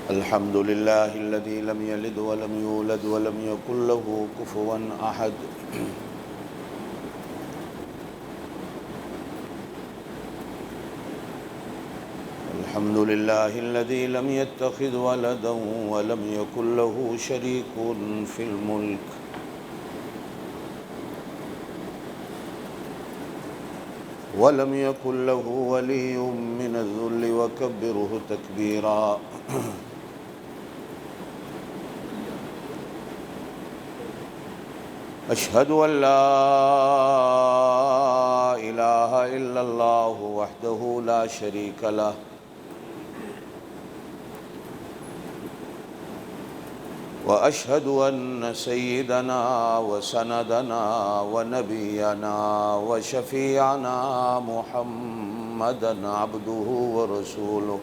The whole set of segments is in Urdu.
الحمد لله الذي لم يلد ولم يولد ولم يكن له كفوا أحد. الحمد لله الذي لم يتخذ ولدا ولم يكن له شريك في الملك. ولم يكن له ولي من الذل وكبره تكبيرا. أشهد أن لا إله إلا الله وحده لا شريك له. وأشهد أن سيدنا وسندنا ونبينا وشفيعنا محمدا عبده ورسوله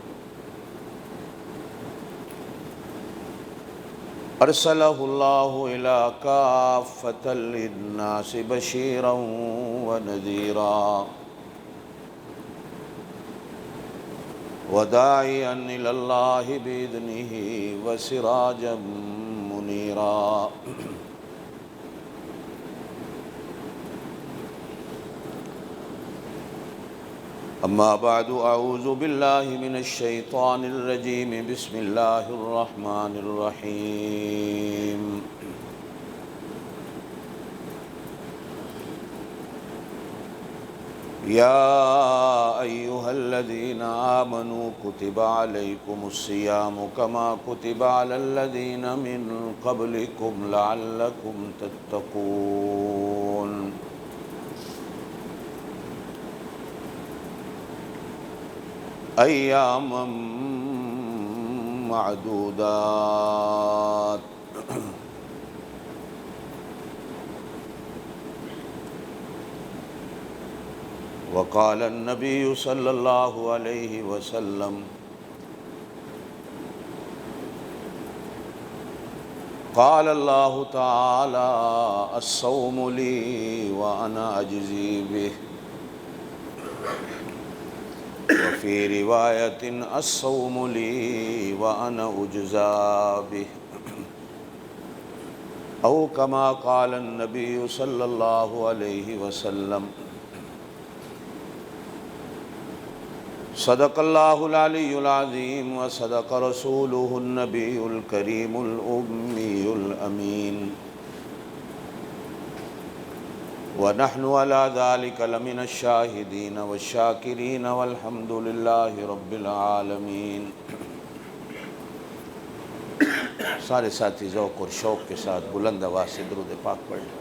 أرسله الله إلى كافة للناس بشيرا ونذيرا وداعيا إلى الله بإذنه وسراجا منيرا. أما بعد أعوذ بالله من الشيطان الرجيم. بسم الله الرحمن الرحيم. يا أيها الذين آمنوا كتب عليكم الصيام كما كتب على الذين من قبلكم لعلكم تتقون. أياما معدودات. وقال النبي صلى الله عليه وسلم قال الله تعالى الصوم لي وأنا أجزي به. وفي رواية الصوم لي وأنا أجزى به. أو كما قال النبي صلى الله عليه وسلم. صدق الله العلي العظيم وصدق رسوله النبي الكريم الأمي الأمين. ونحن على ذلك لمن الشاهدين والشاكرين والحمد لله رب العالمین. سارے ساتھی ذوق اور شوق کے ساتھ بلند آواز سے درود پاک پڑھ لیں.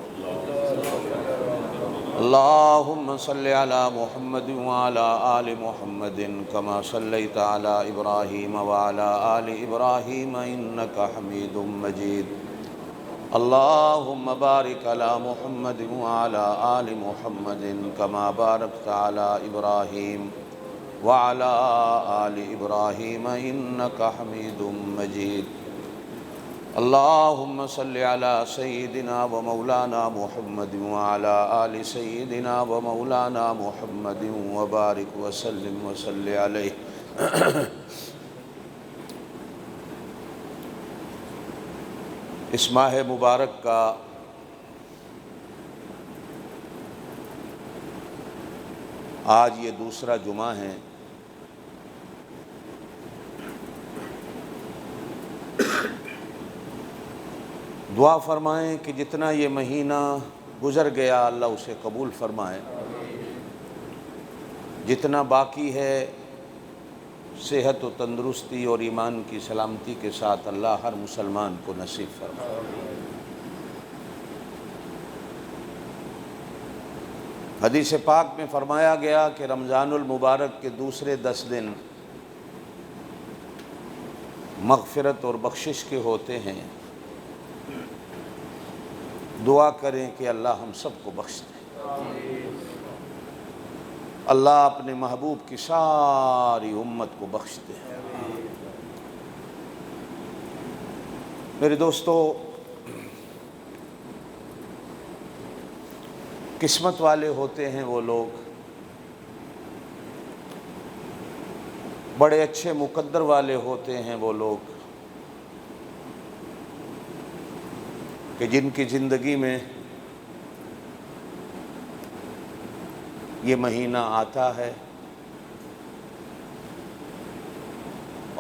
اللهم صل على محمد وعلى آل محمد كما صليت على إبراهيم وعلى آل إبراهيم إنك حميد مجيد. اللهم بارك على محمد وعلى آل محمد كما باركت على إبراهيم وعلى آل إبراهيم إنك حميد مجيد. اللهم صل على سيدنا ومولانا محمد وعلى آل سيدنا ومولانا محمد وبارك وسلم وصل عليه. اس ماہ مبارک کا آج یہ دوسرا جمعہ ہے. دعا فرمائیں کہ جتنا یہ مہینہ گزر گیا اللہ اسے قبول فرمائے. جتنا باقی ہے صحت و تندرستی اور ایمان کی سلامتی کے ساتھ اللہ ہر مسلمان کو نصیب فرمائے. حدیث پاک میں فرمایا گیا کہ رمضان المبارک کے دوسرے 10 دن مغفرت اور بخشش کے ہوتے ہیں. دعا کریں کہ اللہ ہم سب کو بخش دے. اللہ اپنے محبوب کی ساری امت کو بخش دے. میرے دوستو، قسمت والے ہوتے ہیں وہ لوگ، بڑے اچھے مقدر والے ہوتے ہیں وہ لوگ کہ جن کی زندگی میں یہ مہینہ آتا ہے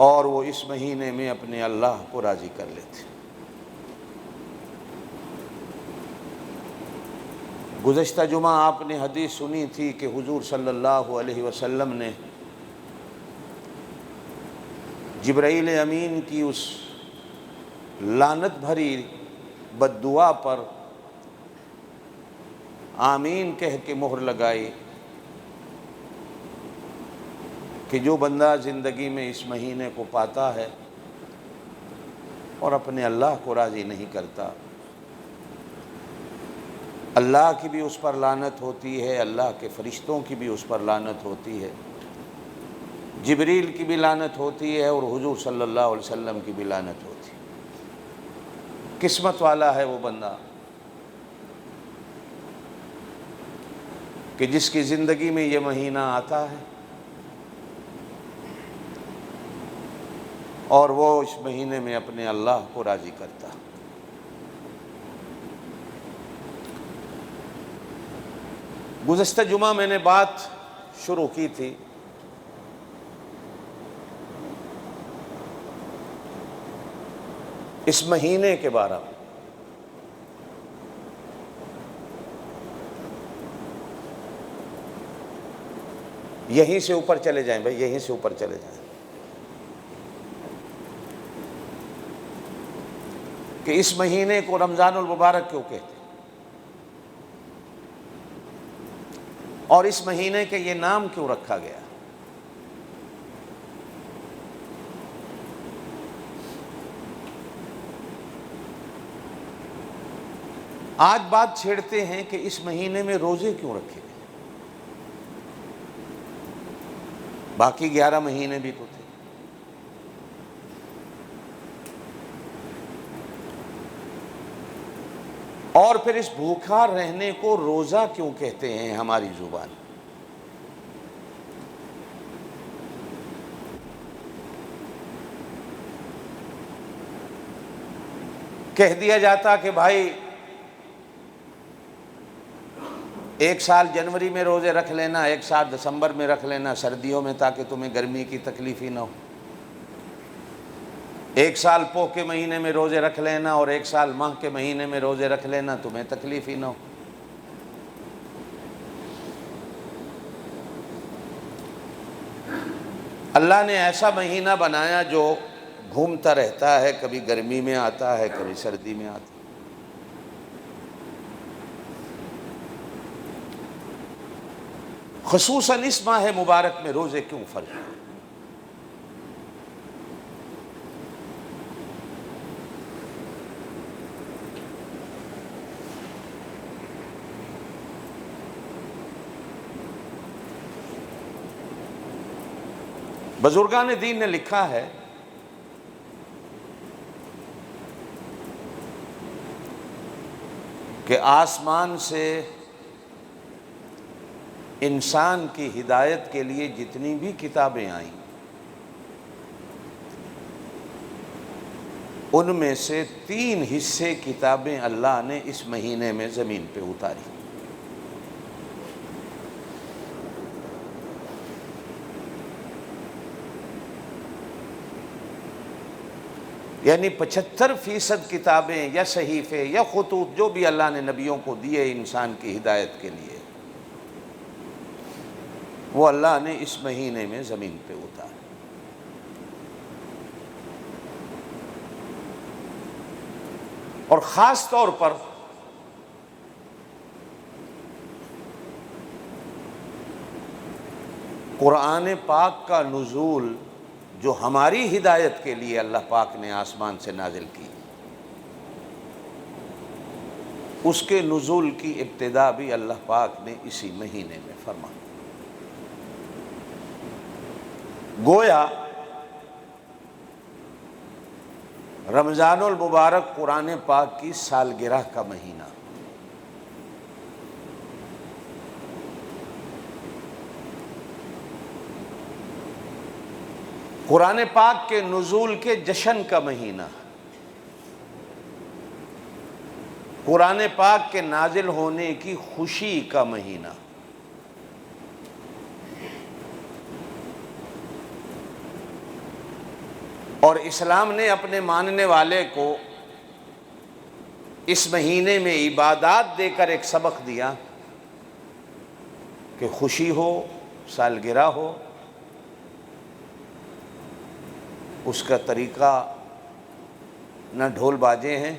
اور وہ اس مہینے میں اپنے اللہ کو راضی کر لیتے۔ گزشتہ جمعہ آپ نے حدیث سنی تھی کہ حضور صلی اللہ علیہ وسلم نے جبرائیل امین کی اس لعنت بھری بد دعا پر آمین کہہ کے مہر لگائی کہ جو بندہ زندگی میں اس مہینے کو پاتا ہے اور اپنے اللہ کو راضی نہیں کرتا، اللہ کی بھی اس پر لعنت ہوتی ہے، اللہ کے فرشتوں کی بھی اس پر لعنت ہوتی ہے، جبریل کی بھی لعنت ہوتی ہے اور حضور صلی اللہ علیہ وسلم کی بھی لعنت ہوتی ہے۔ قسمت والا ہے وہ بندہ کہ جس کی زندگی میں یہ مہینہ آتا ہے اور وہ اس مہینے میں اپنے اللہ کو راضی کرتا۔ گزشتہ جمعہ میں نے بات شروع کی تھی اس مہینے کے بارے میں، یہیں سے اوپر چلے جائیں بھائی، یہیں سے اوپر چلے جائیں، کہ اس مہینے کو رمضان المبارک کیوں کہتے ہیں اور اس مہینے کے یہ نام کیوں رکھا گیا۔ آج بات چھیڑتے ہیں کہ اس مہینے میں روزے کیوں رکھے گئے، باقی 11 مہینے بھی تو تھے۔ اور پھر اس بھوکا رہنے کو روزہ کیوں کہتے ہیں ہماری زبان؟ کہہ دیا جاتا کہ بھائی ایک سال جنوری میں روزے رکھ لینا، ایک سال دسمبر میں رکھ لینا سردیوں میں، تاکہ تمہیں گرمی کی تکلیف ہی نہ ہو، ایک سال پوہ کے مہینے میں روزے رکھ لینا اور ایک سال ماہ کے مہینے میں روزے رکھ لینا، تمہیں تکلیف ہی نہ ہو۔ اللہ نے ایسا مہینہ بنایا جو گھومتا رہتا ہے، کبھی گرمی میں آتا ہے، کبھی سردی میں آتا ہے۔ خصوصاً اس ماہ مبارک میں روزے کیوں فرض ہیں؟ بزرگان دین نے لکھا ہے کہ آسمان سے انسان کی ہدایت کے لیے جتنی بھی کتابیں آئیں ان میں سے 3 حصے کتابیں اللہ نے اس مہینے میں زمین پہ اتاری۔ یعنی 75% کتابیں یا صحیفے یا خطوط جو بھی اللہ نے نبیوں کو دیے انسان کی ہدایت کے لیے، وہ اللہ نے اس مہینے میں زمین پہ اتارا۔ اور خاص طور پر قرآن پاک کا نزول جو ہماری ہدایت کے لیے اللہ پاک نے آسمان سے نازل کی، اس کے نزول کی ابتدا بھی اللہ پاک نے اسی مہینے میں فرمائی۔ گویا رمضان المبارک قرآن پاک کی سالگرہ کا مہینہ، قرآن پاک کے نزول کے جشن کا مہینہ، قرآن پاک کے نازل ہونے کی خوشی کا مہینہ، اور اسلام نے اپنے ماننے والے کو اس مہینے میں عبادات دے کر ایک سبق دیا کہ خوشی ہو، سالگرہ ہو، اس کا طریقہ نہ ڈھول باجے ہیں،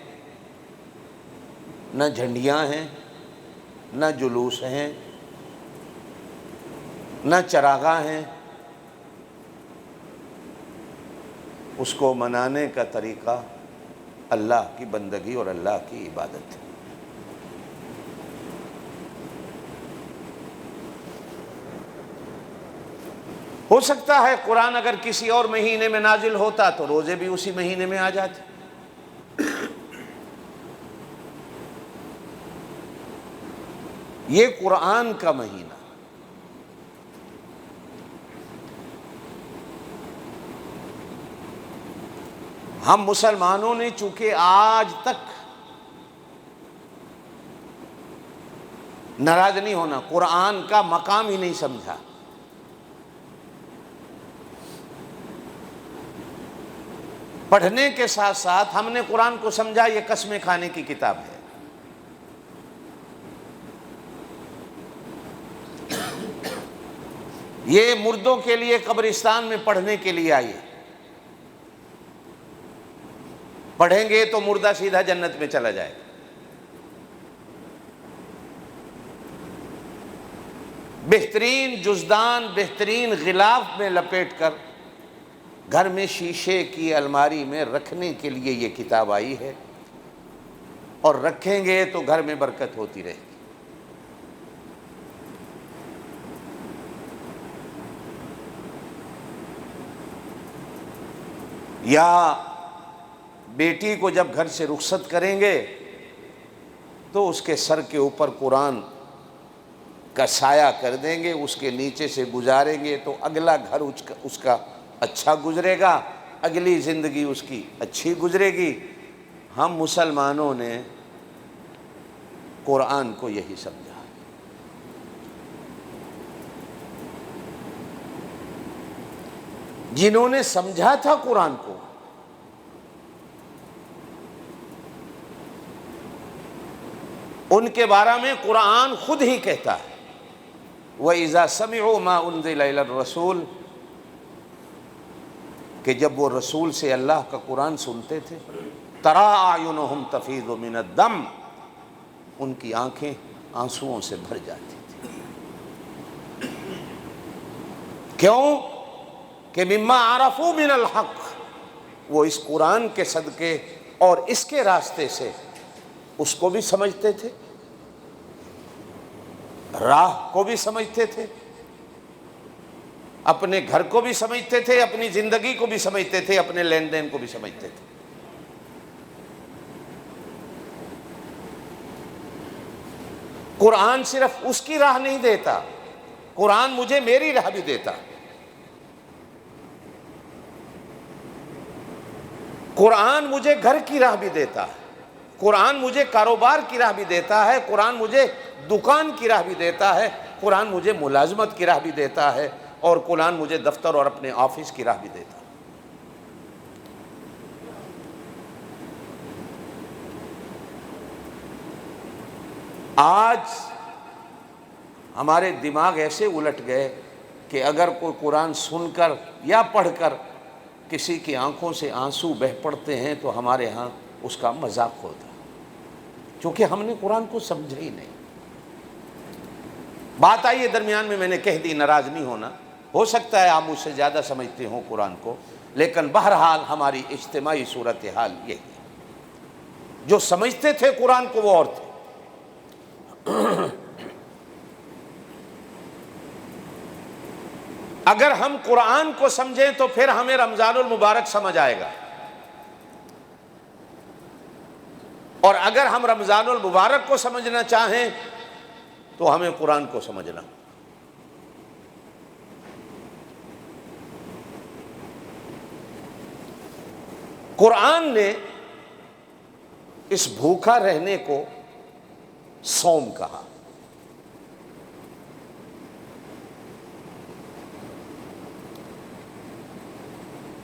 نہ جھنڈیاں ہیں، نہ جلوس ہیں، نہ چراغاں ہیں، اس کو منانے کا طریقہ اللہ کی بندگی اور اللہ کی عبادت ہے۔ ہو سکتا ہے قرآن اگر کسی اور مہینے میں نازل ہوتا تو روزے بھی اسی مہینے میں آ جاتے۔ یہ قرآن کا مہینہ، ہم مسلمانوں نے چونکہ آج تک ناراض نہیں ہونا، قرآن کا مقام ہی نہیں سمجھا۔ پڑھنے کے ساتھ ساتھ ہم نے قرآن کو سمجھا یہ قسمیں کھانے کی کتاب ہے۔ یہ مردوں کے لیے قبرستان میں پڑھنے کے لیے آئی ہے، پڑھیں گے تو مردہ سیدھا جنت میں چلا جائے گا۔ بہترین جزدان، بہترین غلاف میں لپیٹ کر گھر میں شیشے کی الماری میں رکھنے کے لیے یہ کتاب آئی ہے، اور رکھیں گے تو گھر میں برکت ہوتی رہے گی۔ یا بیٹی کو جب گھر سے رخصت کریں گے تو اس کے سر کے اوپر قرآن کا سایہ کر دیں گے، اس کے نیچے سے گزاریں گے تو اگلا گھر اس کا اچھا گزرے گا، اگلی زندگی اس کی اچھی گزرے گی۔ ہم مسلمانوں نے قرآن کو یہی سمجھا۔ جنہوں نے سمجھا تھا قرآن کو، ان کے بارے میں قرآن خود ہی کہتا ہے وَإِذَا سَمِعُوا مَا أُنزِلَ إِلَى الرَّسُولِ، کہ جب وہ رسول سے اللہ کا قرآن سنتے تھے، تَرَىٰ أَعْيُنُهُمْ تَفِيضُ مِنَ الدَّمْعِ، ان کی آنکھیں آنسوؤں سے بھر جاتی تھی۔ کیوں؟ کہ مِمَّا عَرَفُوا مِنَ الْحَقِّ، وہ اس قرآن کے صدقے اور اس کے راستے سے اس کو بھی سمجھتے تھے، راہ کو بھی سمجھتے تھے، اپنے گھر کو بھی سمجھتے تھے، اپنی زندگی کو بھی سمجھتے تھے، اپنے لین دین کو بھی سمجھتے تھے۔ قرآن صرف اس کی راہ نہیں دیتا، قرآن مجھے میری راہ بھی دیتا۔ قرآن مجھے گھر کی راہ بھی دیتا ہے، قرآن مجھے کاروبار کی راہ بھی دیتا ہے، قرآن مجھے دکان کی راہ بھی دیتا ہے، قرآن مجھے ملازمت کی راہ بھی دیتا ہے، اور قرآن مجھے دفتر اور اپنے آفس کی راہ بھی دیتا ہے۔ آج ہمارے دماغ ایسے الٹ گئے کہ اگر کوئی قرآن سن کر یا پڑھ کر کسی کی آنکھوں سے آنسو بہہ پڑتے ہیں تو ہمارے ہاں اس کا مذاق ہوتا ہے، چونکہ ہم نے قرآن کو سمجھا ہی نہیں۔ بات آئی ہے درمیان میں، میں نے کہہ دی، ناراض نہیں ہونا، ہو سکتا ہے آپ مجھ سے زیادہ سمجھتے ہوں قرآن کو، لیکن بہرحال ہماری اجتماعی صورتحال یہی ہے۔ جو سمجھتے تھے قرآن کو وہ اور تھے۔ اگر ہم قرآن کو سمجھیں تو پھر ہمیں رمضان المبارک سمجھ آئے گا، اور اگر ہم رمضان المبارک کو سمجھنا چاہیں تو ہمیں قرآن کو سمجھنا۔ قرآن نے اس بھوکا رہنے کو صوم کہا.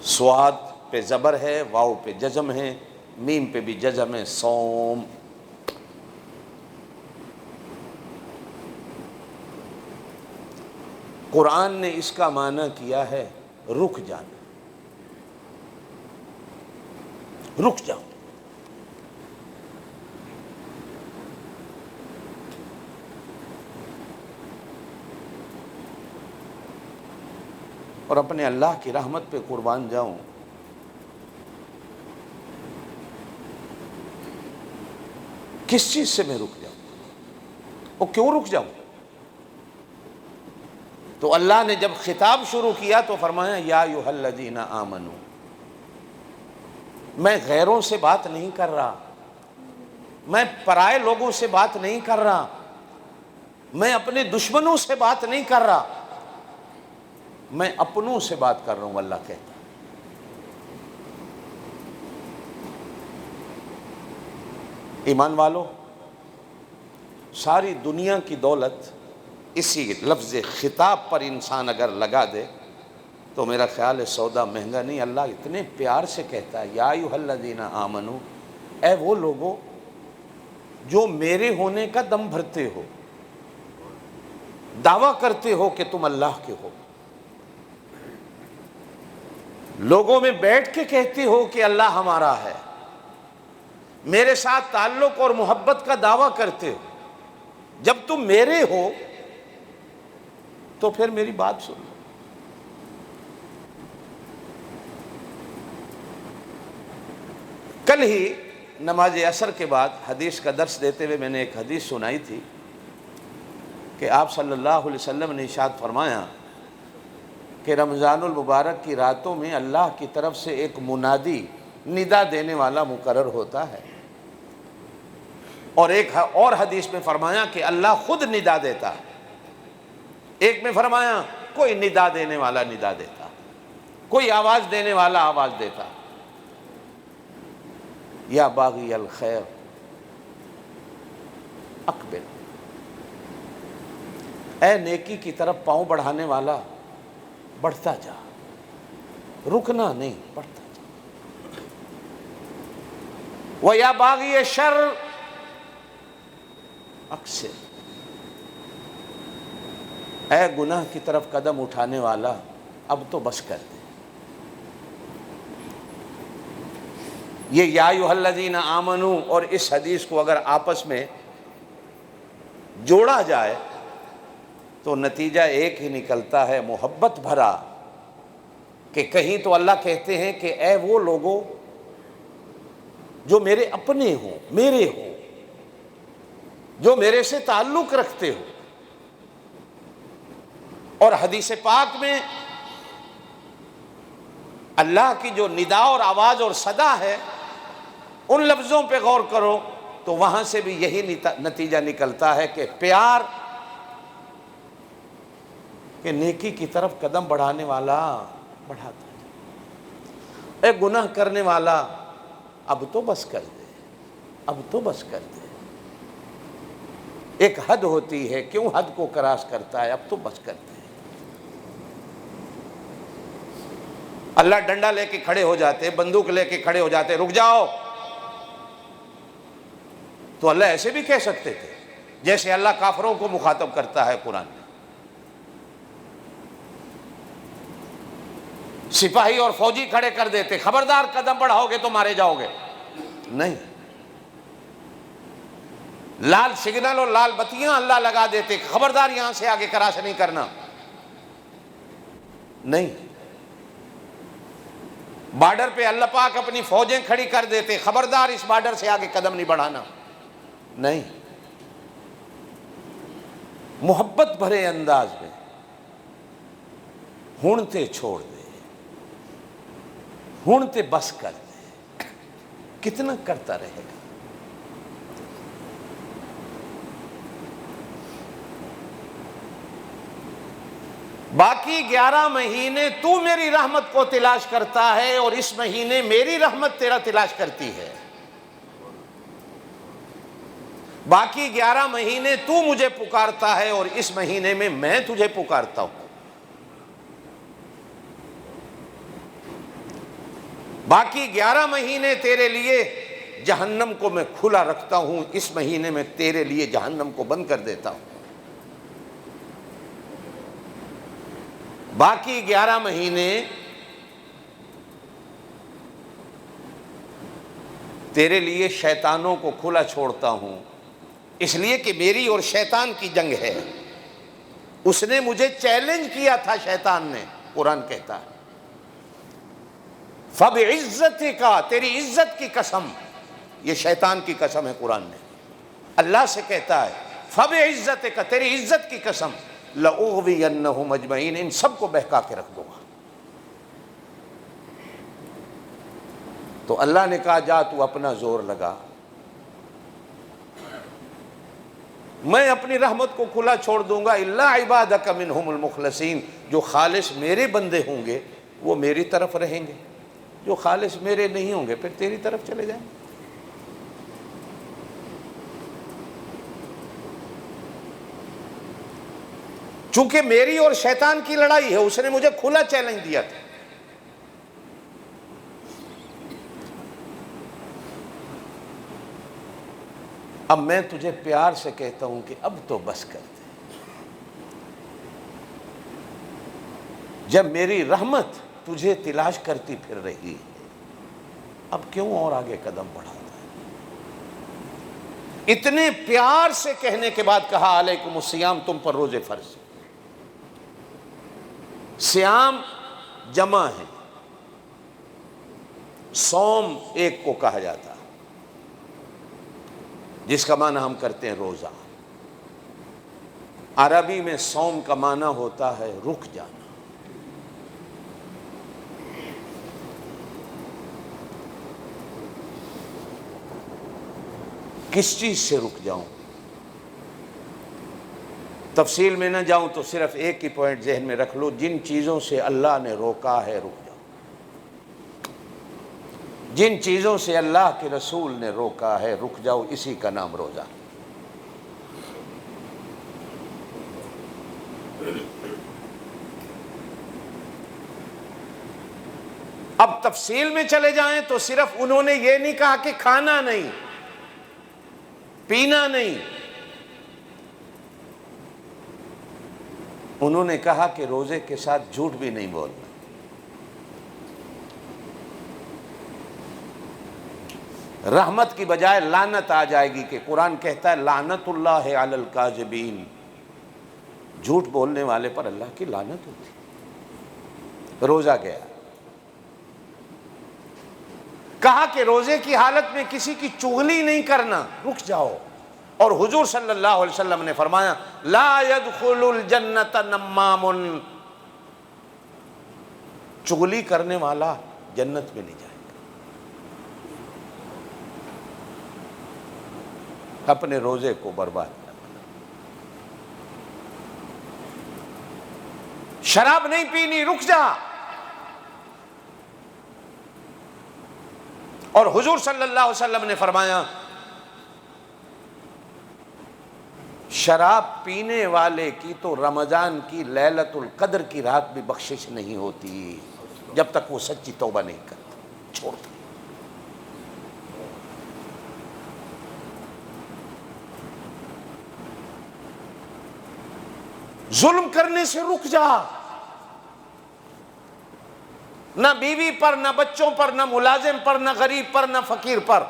سواد پہ زبر ہے، واو پہ جزم ہے، میم پہ بھی جزم ہے، صوم. قرآن نے اس کا معنی کیا ہے رک جانا، رک جاؤ. اور اپنے اللہ کی رحمت پہ قربان جاؤں. کس چیز سے میں رک جاؤں؟ اور کیوں رک جاؤں؟ تو اللہ نے جب خطاب شروع کیا تو فرمایا یا ایھا الذین آمنو. میں غیروں سے بات نہیں کر رہا، میں پرائے لوگوں سے بات نہیں کر رہا، میں اپنے دشمنوں سے بات نہیں کر رہا، میں اپنوں سے بات کر رہا ہوں. اللہ کہتا ہے ایمان والو، ساری دنیا کی دولت اسی لفظ خطاب پر انسان اگر لگا دے تو میرا خیال ہے سودا مہنگا نہیں. اللہ اتنے پیار سے کہتا ہے یا ایھا الذین آمنو، اے وہ لوگو جو میرے ہونے کا دم بھرتے ہو، دعویٰ کرتے ہو کہ تم اللہ کے ہو، لوگوں میں بیٹھ کے کہتے ہو کہ اللہ ہمارا ہے، میرے ساتھ تعلق اور محبت کا دعویٰ کرتے ہو. جب تم میرے ہو تو پھر میری بات سن لو. کل ہی نماز عصر کے بعد حدیث کا درس دیتے ہوئے میں نے ایک حدیث سنائی تھی کہ آپ صلی اللہ علیہ وسلم نے ارشاد فرمایا کہ رمضان المبارک کی راتوں میں اللہ کی طرف سے ایک منادی ندا دینے والا مقرر ہوتا ہے. اور ایک اور حدیث میں فرمایا کہ اللہ خود ندا دیتا ہے. ایک میں فرمایا کوئی ندا دینے والا ندا دیتا، کوئی آواز دینے والا آواز دیتا. یا باغی الخیر اقبل، اے نیکی کی طرف پاؤں بڑھانے والا بڑھتا جا، رکنا نہیں، بڑھتا جا. وَيَا بَاغِيَ الشَّرِّ اقصر، اے گناہ کی طرف قدم اٹھانے والا اب تو بس کر دے. یہ یا ایھا الذین آمنو اور اس حدیث کو اگر آپس میں جوڑا جائے تو نتیجہ ایک ہی نکلتا ہے، محبت بھرا. کہ کہیں تو اللہ کہتے ہیں کہ اے وہ لوگو جو میرے اپنے ہوں، میرے ہوں، جو میرے سے تعلق رکھتے ہو. اور حدیث پاک میں اللہ کی جو ندا اور آواز اور صدا ہے ان لفظوں پہ غور کرو تو وہاں سے بھی یہی نتیجہ نکلتا ہے کہ پیار، کہ نیکی کی طرف قدم بڑھانے والا بڑھاتا ہے، اے گناہ کرنے والا اب تو بس کر دے، اب تو بس کر دے. ایک حد ہوتی ہے، کیوں حد کو کراس کرتا ہے، اب تو بس کر دے. اللہ ڈنڈا لے کے کھڑے ہو جاتے، بندوق لے کے کھڑے ہو جاتے، رک جاؤ. تو اللہ ایسے بھی کہہ سکتے تھے جیسے اللہ کافروں کو مخاطب کرتا ہے قرآن میں. سپاہی اور فوجی کھڑے کر دیتے، خبردار قدم بڑھاؤ گے تو مارے جاؤ گے. نہیں، لال سگنل اور لال بتیاں اللہ لگا دیتے، خبردار یہاں سے آگے کراس نہیں کرنا. نہیں، بارڈر پہ اللہ پاک اپنی فوجیں کھڑی کر دیتے، خبردار اس بارڈر سے آگے قدم نہیں بڑھانا. نہیں، محبت بھرے انداز میں ہونتے چھوڑ دے، ہونتے بس کر دے. کتنا کرتا رہے گا؟ باقی 11 مہینے تو میری رحمت کو تلاش کرتا ہے اور اس مہینے میری رحمت تیرا تلاش کرتی ہے. باقی 11 مہینے تو مجھے پکارتا ہے اور اس مہینے میں تجھے پکارتا ہوں. باقی 11 مہینے تیرے لیے جہنم کو میں کھلا رکھتا ہوں، اس مہینے میں تیرے لیے جہنم کو بند کر دیتا ہوں. باقی 11 مہینے تیرے لیے شیطانوں کو کھلا چھوڑتا ہوں، اس لیے کہ میری اور شیطان کی جنگ ہے. اس نے مجھے چیلنج کیا تھا، شیطان نے. قرآن کہتا ہے فَبِعِزَّتِكَ، تیری عزت کی قسم. یہ شیطان کی قسم ہے، قرآن نے اللہ سے کہتا ہے فَبِعِزَّتِكَ، تیری عزت کی قسم، لَأُغْوِيَنَّهُمْ أَجْمَعِينَ، ان سب کو بہکا کے رکھ دوں گا. تو اللہ نے کہا جا تو اپنا زور لگا، میں اپنی رحمت کو کھلا چھوڑ دوں گا. إِلَّا عِبَادَكَ مِنْهُمُ الْمُخْلَصِينَ، جو خالص میرے بندے ہوں گے وہ میری طرف رہیں گے، جو خالص میرے نہیں ہوں گے پھر تیری طرف چلے جائیں گے. چونکہ میری اور شیطان کی لڑائی ہے، اس نے مجھے کھلا چیلنج دیا تھا. اب میں تجھے پیار سے کہتا ہوں کہ اب تو بس کر دے. جب میری رحمت تجھے تلاش کرتی پھر رہی ہے، اب کیوں اور آگے قدم بڑھاتا ہے؟ اتنے پیار سے کہنے کے بعد کہا علیکم الصیام، تم پر روزے فرض. صیام جمع ہے، صوم ایک کو کہا جاتا ہے، جس کا معنی ہم کرتے ہیں روزہ. عربی میں صوم کا معنی ہوتا ہے رک جانا. کس چیز سے رک جاؤں؟ تفصیل میں نہ جاؤں تو صرف ایک ہی پوائنٹ ذہن میں رکھ لو، جن چیزوں سے اللہ نے روکا ہے رک جاؤ. جن چیزوں سے اللہ کے رسول نے روکا ہے رک جاؤ، اسی کا نام روزہ. اب تفصیل میں چلے جائیں تو صرف انہوں نے یہ نہیں کہا کہ کھانا نہیں، پینا نہیں، انہوں نے کہا کہ روزے کے ساتھ جھوٹ بھی نہیں بولنا. رحمت کی بجائے لعنت آ جائے گی، کہ قرآن کہتا ہے لعنت اللہ علی الکاذبین، جھوٹ بولنے والے پر اللہ کی لعنت ہوتی. روزہ گیا، کہا کہ روزے کی حالت میں کسی کی چغلی نہیں کرنا، رک جاؤ. اور حضور صلی اللہ علیہ وسلم نے فرمایا لا يدخل الجنت نمام، چغلی کرنے والا جنت میں نہیں جائے گا. اپنے روزے کو برباد کرنا. شراب نہیں پینی، رک جا. اور حضور صلی اللہ علیہ وسلم نے فرمایا شراب پینے والے کی تو رمضان کی لیلۃ القدر کی رات بھی بخشش نہیں ہوتی جب تک وہ سچی توبہ نہیں کرتا، چھوڑتا. ظلم کرنے سے رک جا، نہ بیوی پر، نہ بچوں پر، نہ ملازم پر، نہ غریب پر، نہ فقیر پر.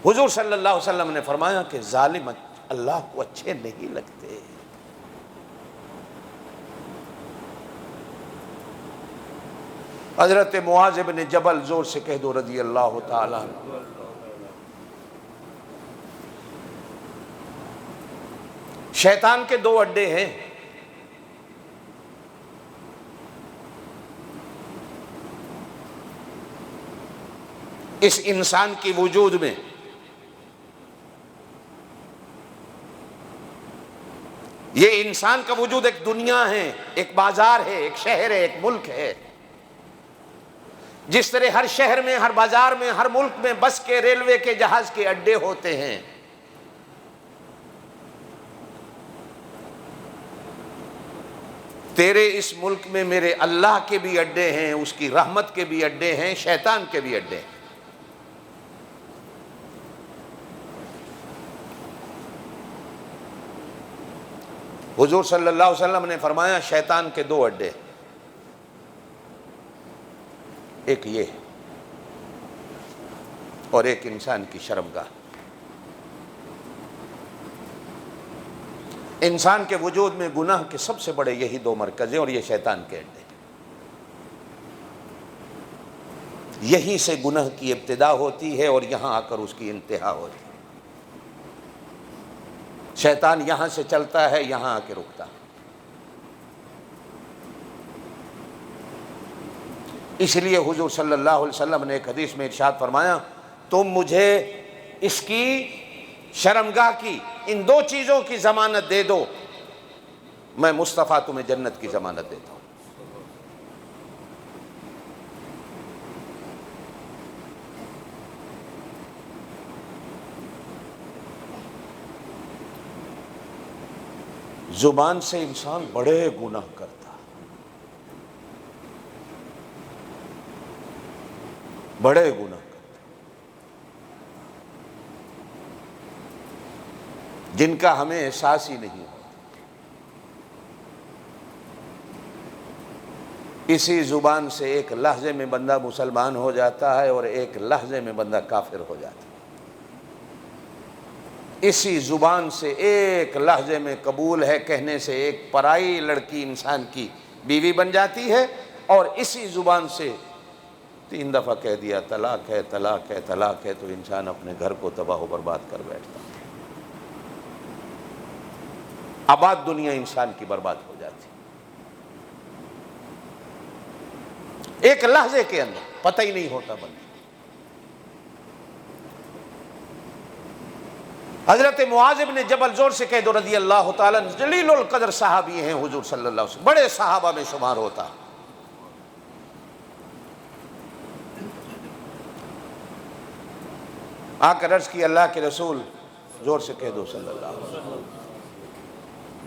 حضور صلی اللہ علیہ وسلم نے فرمایا کہ ظالم اللہ کو اچھے نہیں لگتے. حضرت معاذ بن جبل، زور سے کہہ دو رضی اللہ تعالیٰ عنہ. شیطان کے دو اڈے ہیں، اس انسان کی وجود میں. یہ انسان کا وجود ایک دنیا ہے، ایک بازار ہے، ایک شہر ہے، ایک ملک ہے۔ جس طرح ہر شہر میں، ہر بازار میں، ہر ملک میں بس کے، ریلوے کے، جہاز کے اڈے ہوتے ہیں، تیرے اس ملک میں میرے اللہ کے بھی اڈے ہیں، اس کی رحمت کے بھی اڈے ہیں، شیطان کے بھی اڈے ہیں۔ حضور صلی اللہ علیہ وسلم نے فرمایا شیطان کے دو اڈے، ایک یہ اور ایک انسان کی شرمگاہ۔ انسان کے وجود میں گناہ کے سب سے بڑے یہی دو مرکز ہیں، اور یہ شیطان کے اڈے۔ یہیں سے گناہ کی ابتدا ہوتی ہے اور یہاں آ کر اس کی انتہا ہوتی ہے۔ شیطان یہاں سے چلتا ہے، یہاں آ کے رکتا ہے۔ اس لیے حضور صلی اللہ علیہ وسلم نے ایک حدیث میں ارشاد فرمایا، تم مجھے اس کی شرمگاہ کی، ان دو چیزوں کی ضمانت دے دو، میں مصطفیٰ تمہیں جنت کی ضمانت دیتا ہوں۔ زبان سے انسان بڑے گناہ کرتا، بڑے گناہ کرتا، جن کا ہمیں احساس ہی نہیں ہوتا۔ اسی زبان سے ایک لحظے میں بندہ مسلمان ہو جاتا ہے اور ایک لحظے میں بندہ کافر ہو جاتا ہے۔ اسی زبان سے ایک لحظے میں قبول ہے کہنے سے ایک پرائی لڑکی انسان کی بیوی بن جاتی ہے، اور اسی زبان سے 3 دفعہ کہہ دیا طلاق ہے، طلاق ہے، طلاق ہے، تو انسان اپنے گھر کو تباہ و برباد کر بیٹھتا ہے۔ آباد دنیا انسان کی برباد ہو جاتی ایک لحظے کے اندر، پتہ ہی نہیں ہوتا بندہ۔ حضرت معاذ بن جبل، زور سے کہہ دو رضی اللہ تعالیٰ، جلیل القدر صحابی ہیں حضور صلی اللہ علیہ وسلم، بڑے صحابہ میں شمار ہوتا۔ آ کر عرض کی اللہ کے رسول، زور سے کہہ دو صلی اللہ علیہ وسلم،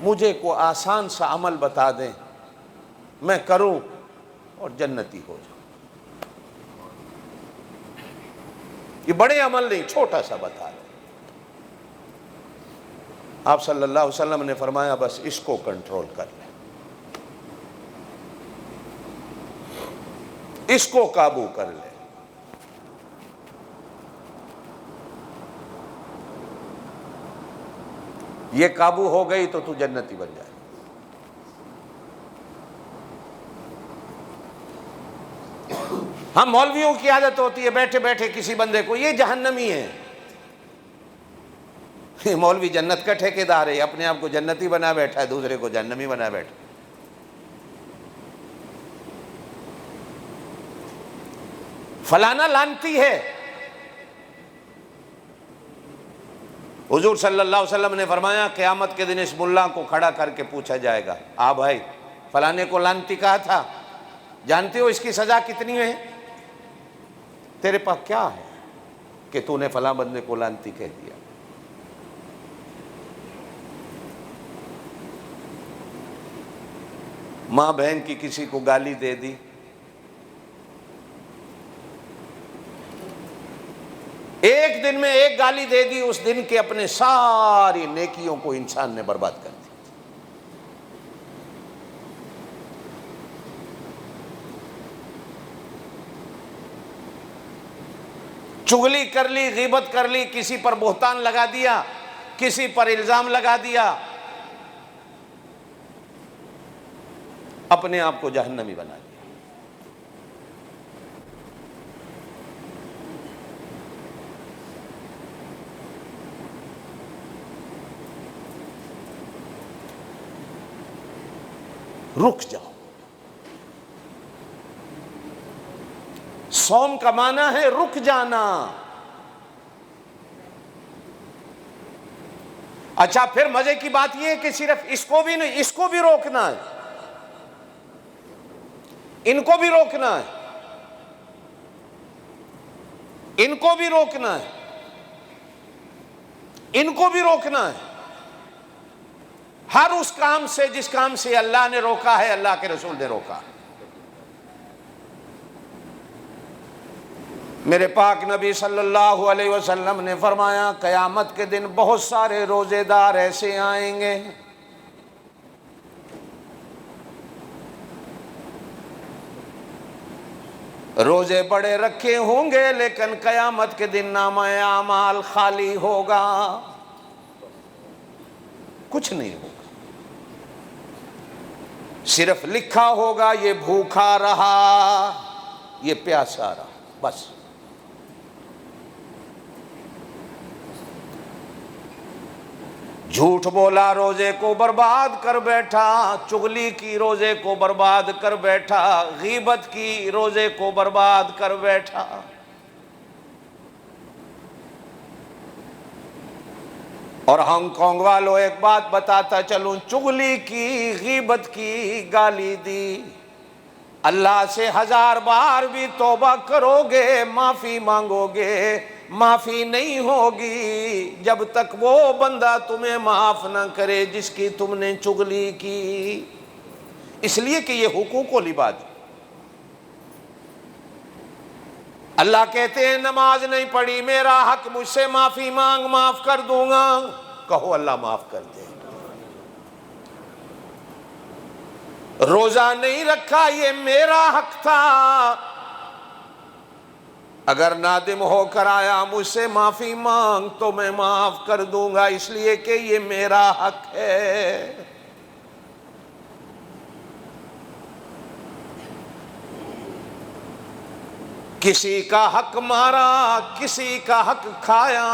مجھے کو آسان سا عمل بتا دیں، میں کروں اور جنتی ہو جاؤں۔ یہ بڑے عمل نہیں، چھوٹا سا بتا دیں۔ آپ صلی اللہ علیہ وسلم نے فرمایا بس اس کو کنٹرول کر لیں، اس کو قابو کر لیں۔ یہ قابو ہو گئی تو جنتی بن جائے۔ ہم مولویوں کی عادت ہوتی ہے بیٹھے بیٹھے کسی بندے کو، یہ جہنمی ہے، مولوی جنت کا ٹھیکیدار ہے، اپنے آپ کو جنتی بنا بیٹھا ہے، دوسرے کو جہنمی بنا بیٹھا۔ فلانا لعنتی ہے۔ حضور صلی اللہ علیہ وسلم نے فرمایا قیامت کے دن اس ملا کو کھڑا کر کے پوچھا جائے گا، بھائی فلانے کو لعنتی کہا تھا، جانتے ہو اس کی سزا کتنی ہے؟ تیرے پاس کیا ہے کہ تو نے فلاں بندے کو لعنتی کہہ دیا؟ ماں بہن کی کسی کو گالی دے دی، ایک دن میں ایک گالی دے دی، اس دن کے اپنے ساری نیکیوں کو انسان نے برباد کر دی۔ چغلی کر لی، غیبت کر لی، کسی پر بہتان لگا دیا، کسی پر الزام لگا دیا، اپنے آپ کو جہنمی بنا دیا۔ رک جاؤ۔ صوم کا معنی ہے رک جانا۔ اچھا پھر مزے کی بات یہ ہے کہ صرف اس کو بھی نہیں، اس کو بھی روکنا ہے، ان کو بھی روکنا ہے، ان کو بھی روکنا ہے، ان کو بھی روکنا ہے، ہر اس کام سے جس کام سے اللہ نے روکا ہے، اللہ کے رسول نے روکا۔ میرے پاک نبی صلی اللہ علیہ وسلم نے فرمایا قیامت کے دن بہت سارے روزے دار ایسے آئیں گے روزے بڑے رکھے ہوں گے لیکن قیامت کے دن نامہ اعمال خالی ہوگا، کچھ نہیں ہوگا، صرف لکھا ہوگا یہ بھوکا رہا، یہ پیاسا رہا، بس۔ جھوٹ بولا روزے کو برباد کر بیٹھا، چغلی کی روزے کو برباد کر بیٹھا، غیبت کی روزے کو برباد کر بیٹھا۔ اور ہانگ کانگ والوں ایک بات بتاتا چلوں، چغلی کی غیبت کی گالی دی، اللہ سے 1000 بار بھی توبہ کرو گے، معافی مانگو گے، معافی نہیں ہوگی جب تک وہ بندہ تمہیں معاف نہ کرے جس کی تم نے چغلی کی، اس لیے کہ یہ حقوق و لباد۔ اللہ کہتے ہیں نماز نہیں پڑھی، میرا حق، مجھ سے معافی مانگ، معاف کر دوں گا، کہو اللہ معاف کر دے۔ روزہ نہیں رکھا، یہ میرا حق تھا، اگر نادم ہو کر آیا مجھ سے معافی مانگ تو میں معاف کر دوں گا، اس لیے کہ یہ میرا حق ہے۔ کسی کا حق مارا، کسی کا حق کھایا،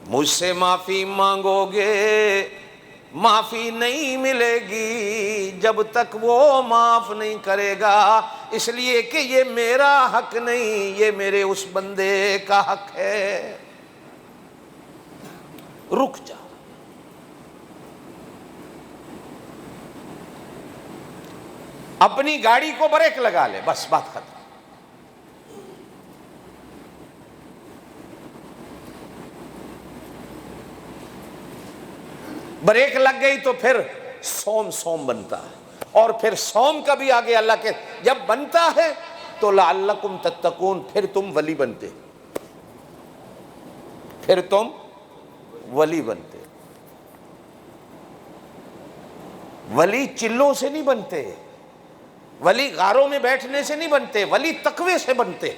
مجھ سے معافی مانگو گے، معافی نہیں ملے گی جب تک وہ معاف نہیں کرے گا، اس لیے کہ یہ میرا حق نہیں، یہ میرے اس بندے کا حق ہے۔ رک جا، اپنی گاڑی کو بریک لگا لے، بس بات ختم۔ بریک لگ گئی تو پھر سوم سوم بنتا ہے، اور پھر سوم کا بھی آگے اللہ کے جب بنتا ہے تو لعلکم تتقون، پھر تم ولی بنتے، پھر تم ولی بنتے۔ ولی چلوں سے نہیں بنتے، ولی غاروں میں بیٹھنے سے نہیں بنتے، ولی تقوی سے بنتے۔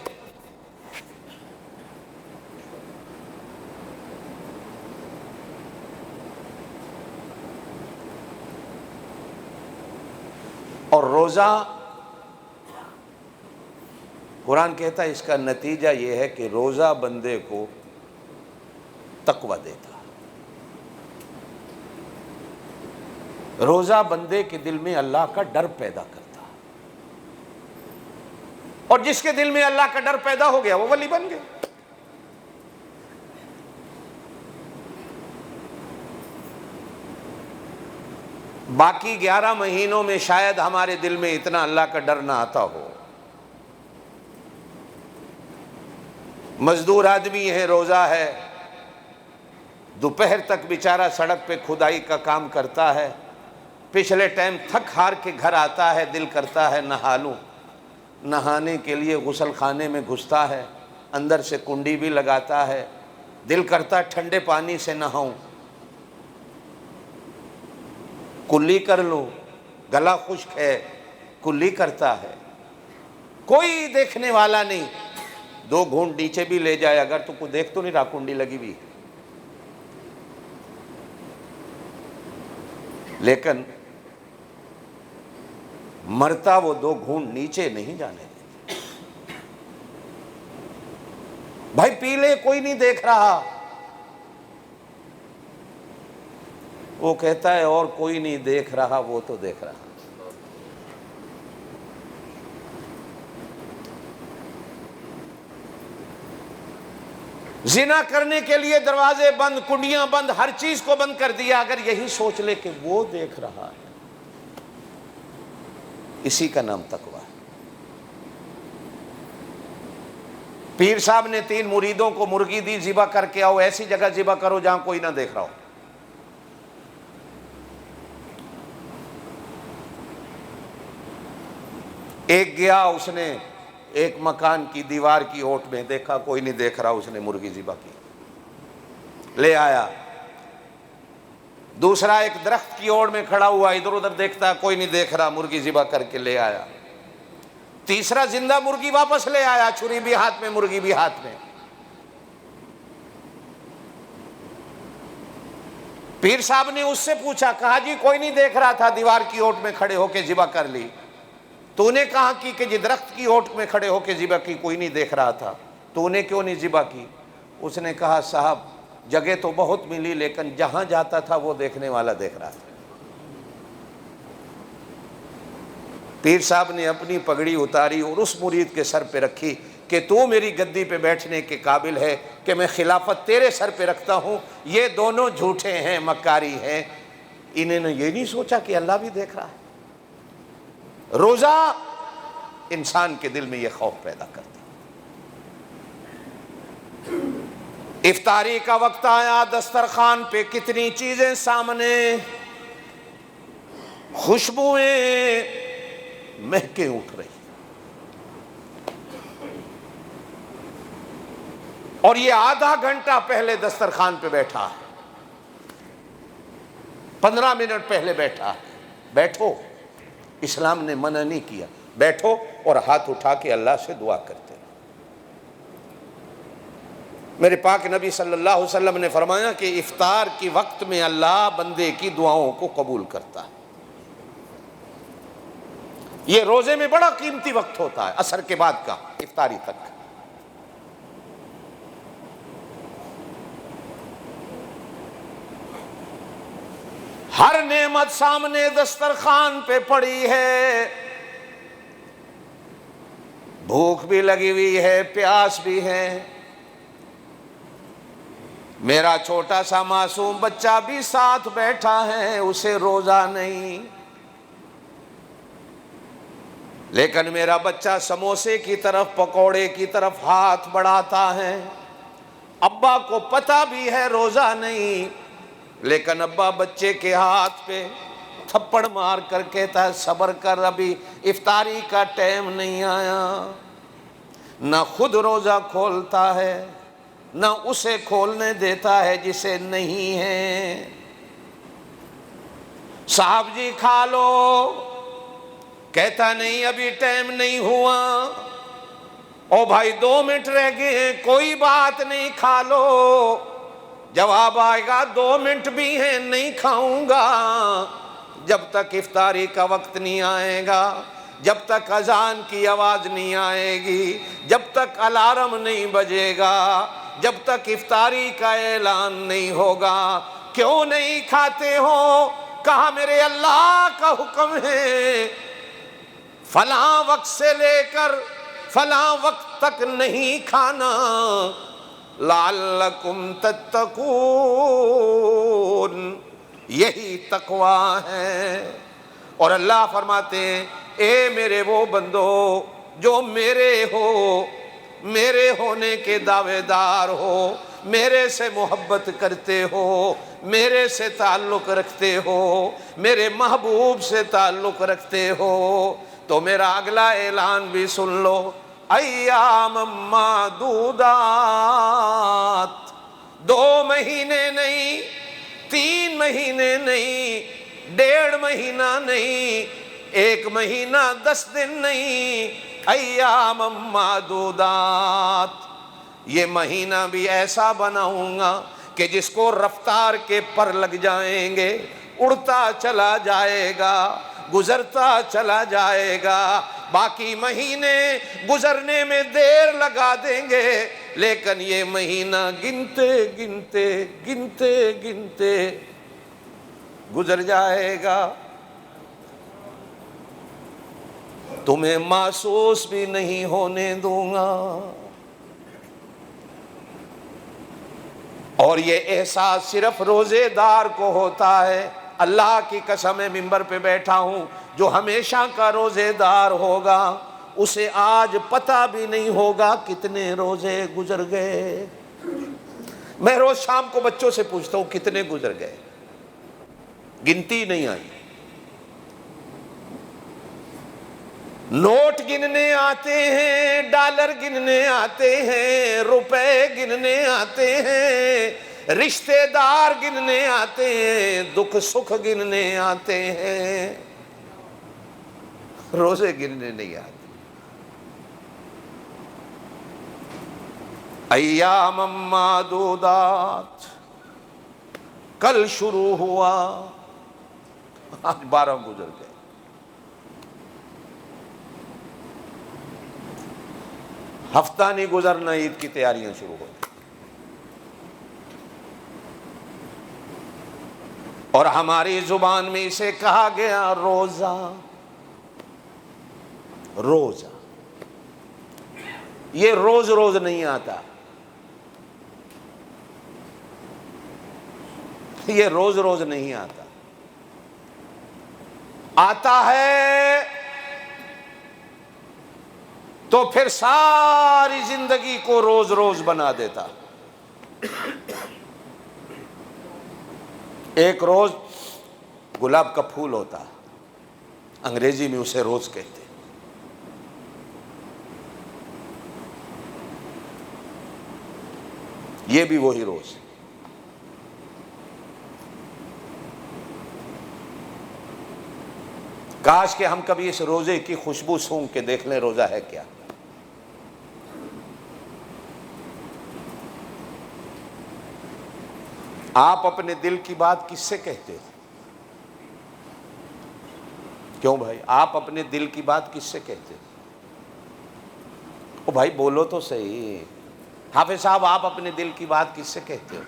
اور روزہ، قرآن کہتا ہے اس کا نتیجہ یہ ہے کہ روزہ بندے کو تقوی دیتا، روزہ بندے کے دل میں اللہ کا ڈر پیدا کرتا، اور جس کے دل میں اللہ کا ڈر پیدا ہو گیا وہ ولی بن گیا۔ باقی 11 مہینوں میں شاید ہمارے دل میں اتنا اللہ کا ڈر نہ آتا ہو۔ مزدور آدمی ہے، روزہ ہے، دوپہر تک بیچارہ سڑک پہ کھدائی کا کام کرتا ہے، پچھلے ٹائم تھک ہار کے گھر آتا ہے، دل کرتا ہے نہا لوں، نہانے کے لیے غسل خانے میں گھستا ہے، اندر سے کنڈی بھی لگاتا ہے، دل کرتا ہے ٹھنڈے پانی سے نہاؤں، کلی کر لوں، گلا خشک ہے، کلی کرتا ہے، کوئی دیکھنے والا نہیں، 2 گھونٹ نیچے بھی لے جائے اگر تو کوئی دیکھ تو نہیں رہا کنڈی لگی بھی، لیکن مرتا وہ 2 گھونٹ نیچے نہیں جانے دیتا۔ بھائی پی لے، کوئی نہیں دیکھ رہا، وہ کہتا ہے اور کوئی نہیں دیکھ رہا، وہ تو دیکھ رہا۔ زنا کرنے کے لیے دروازے بند، کنڈیاں بند، ہر چیز کو بند کر دیا، اگر یہی سوچ لے کہ وہ دیکھ رہا ہے، اسی کا نام تقویٰ ہے۔ پیر صاحب نے 3 مریدوں کو مرغی دی، ذبح کر کے آؤ، ایسی جگہ ذبح کرو جہاں کوئی نہ دیکھ رہا ہو۔ ایک گیا، اس نے ایک مکان کی دیوار کی اوٹ میں دیکھا کوئی نہیں دیکھ رہا، اس نے مرغی ذبح کی، لے آیا۔ دوسرا ایک درخت کی اوڑ میں کھڑا ہوا، ادھر ادھر دیکھتا کوئی نہیں دیکھ رہا، مرغی ذبح کر کے لے آیا۔ تیسرا زندہ مرغی واپس لے آیا، چھری بھی ہاتھ میں، مرغی بھی ہاتھ میں۔ پیر صاحب نے اس سے پوچھا، کہا جی کوئی نہیں دیکھ رہا تھا، دیوار کی اوٹ میں کھڑے ہو کے ذبح کر لی، تو نے کہا کہ جی درخت کی اوٹ میں کھڑے ہو کے ذبح کی، کوئی نہیں دیکھ رہا تھا، تو نے کیوں نہیں ذبح کی؟ اس نے کہا صاحب جگہ تو بہت ملی، لیکن جہاں جاتا تھا وہ دیکھنے والا دیکھ رہا تھا۔ پیر صاحب نے اپنی پگڑی اتاری اور اس مرید کے سر پہ رکھی کہ تو میری گدی پہ بیٹھنے کے قابل ہے کہ میں خلافت تیرے سر پہ رکھتا ہوں، یہ دونوں جھوٹے ہیں، مکاری ہیں۔ انہوں نے یہ نہیں سوچا کہ اللہ بھی دیکھ رہا ہے۔ روزہ انسان کے دل میں یہ خوف پیدا کرتا ہے۔ افطاری کا وقت آیا، دسترخوان پہ کتنی چیزیں سامنے، خوشبوئیں مہکیں اٹھ رہی، اور یہ آدھا گھنٹہ پہلے دسترخوان پہ بیٹھا ہے، 15 منٹ پہلے بیٹھا ہے۔ بیٹھو، اسلام نے منع نہیں کیا، بیٹھو اور ہاتھ اٹھا کے اللہ سے دعا کرتے ہیں۔ میرے پاک نبی صلی اللہ علیہ وسلم نے فرمایا کہ افطار کی وقت میں اللہ بندے کی دعاؤں کو قبول کرتا ہے۔ یہ روزے میں بڑا قیمتی وقت ہوتا ہے، عصر کے بعد کا افطاری تک۔ ہر نعمت سامنے دسترخوان پہ پڑی ہے، بھوک بھی لگی ہوئی ہے، پیاس بھی ہے، میرا چھوٹا سا معصوم بچہ بھی ساتھ بیٹھا ہے، اسے روزہ نہیں، لیکن میرا بچہ سموسے کی طرف، پکوڑے کی طرف ہاتھ بڑھاتا ہے۔ ابا کو پتہ بھی ہے روزہ نہیں، لیکن ابا بچے کے ہاتھ پہ تھپڑ مار کر کہتا ہے صبر کر، ابھی افطاری کا ٹائم نہیں آیا۔ نہ خود روزہ کھولتا ہے، نہ اسے کھولنے دیتا ہے جسے نہیں ہے۔ صاحب جی کھا لو، کہتا نہیں ابھی ٹائم نہیں ہوا۔ او بھائی 2 منٹ رہ گئے ہیں، کوئی بات نہیں کھا لو۔ جواب آئے گا 2 منٹ بھی ہیں، نہیں کھاؤں گا جب تک افطاری کا وقت نہیں آئے گا، جب تک اذان کی آواز نہیں آئے گی، جب تک الارم نہیں بجے گا، جب تک افطاری کا اعلان نہیں ہوگا۔ کیوں نہیں کھاتے ہو؟ کہا میرے اللہ کا حکم ہے، فلاں وقت سے لے کر فلاں وقت تک نہیں کھانا، لعلکم تتقون، یہی تقویٰ ہے۔ اور اللہ فرماتے ہیں اے میرے وہ بندو جو میرے ہو، میرے ہونے کے دعوے دار ہو، میرے سے محبت کرتے ہو، میرے سے تعلق رکھتے ہو، میرے محبوب سے تعلق رکھتے ہو، تو میرا اگلا اعلان بھی سن لو، ایام معدودات، 2 مہینے نہیں، 3 مہینے نہیں، 1.5 مہینہ نہیں، 1 مہینہ 10 دن نہیں، ایام معدودات، یہ مہینہ بھی ایسا بناؤں گا کہ جس کو رفتار کے پر لگ جائیں گے، اڑتا چلا جائے گا، گزرتا چلا جائے گا۔ باقی مہینے گزرنے میں دیر لگا دیں گے، لیکن یہ مہینہ گنتے گنتے گنتے گنتے گزر جائے گا، تمہیں محسوس بھی نہیں ہونے دوں گا۔ اور یہ احساس صرف روزے دار کو ہوتا ہے۔ اللہ کی قسم میں ممبر پہ بیٹھا ہوں، جو ہمیشہ کا روزے دار ہوگا اسے آج پتہ بھی نہیں ہوگا کتنے روزے گزر گئے۔ میں روز شام کو بچوں سے پوچھتا ہوں کتنے گزر گئے، گنتی نہیں آئی۔ نوٹ گننے آتے ہیں، ڈالر گننے آتے ہیں، روپے گننے آتے ہیں، رشتہ دار گننے آتے ہیں، دکھ سکھ گننے آتے ہیں، روزے گننے نہیں آتے۔ ایام معدودات، کل شروع ہوا آج 12 گزر گئے۔ ہفتہ نہیں گزرنا عید کی تیاریاں شروع ہو گئی، اور ہماری زبان میں اسے کہا گیا روزہ۔ روزہ یہ روز روز نہیں آتا، یہ روز روز نہیں آتا، آتا ہے تو پھر ساری زندگی کو روز روز بنا دیتا۔ ایک روز گلاب کا پھول ہوتا، انگریزی میں اسے روز کہتے، یہ بھی وہی روز۔ کاش کہ ہم کبھی اس روزے کی خوشبو سونگھ کے دیکھ لیں روزہ ہے کیا۔ آپ اپنے دل کی بات کس سے کہتے ہو؟ کیوں بھائی، آپ اپنے دل کی بات کس سے کہتے ہو؟ او بھائی بولو تو صحیح، حافظ صاحب آپ اپنے دل کی بات کس سے کہتے ہو؟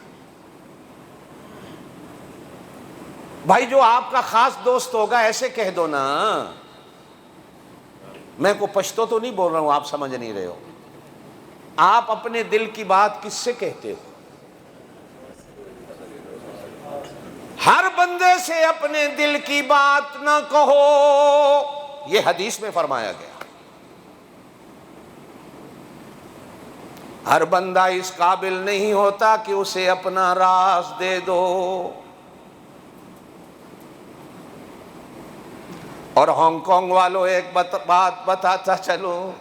بھائی جو آپ کا خاص دوست ہوگا ایسے کہہ دو نا۔ میں کو پشتو تو نہیں بول رہا ہوں، آپ سمجھ نہیں رہے ہو۔ آپ اپنے دل کی بات کس سے کہتے ہو؟ ہر بندے سے اپنے دل کی بات نہ کہو، یہ حدیث میں فرمایا گیا۔ ہر بندہ اس قابل نہیں ہوتا کہ اسے اپنا راز دے دو۔ اور ہانگ کانگ والوں ایک بات بتاتا چلو،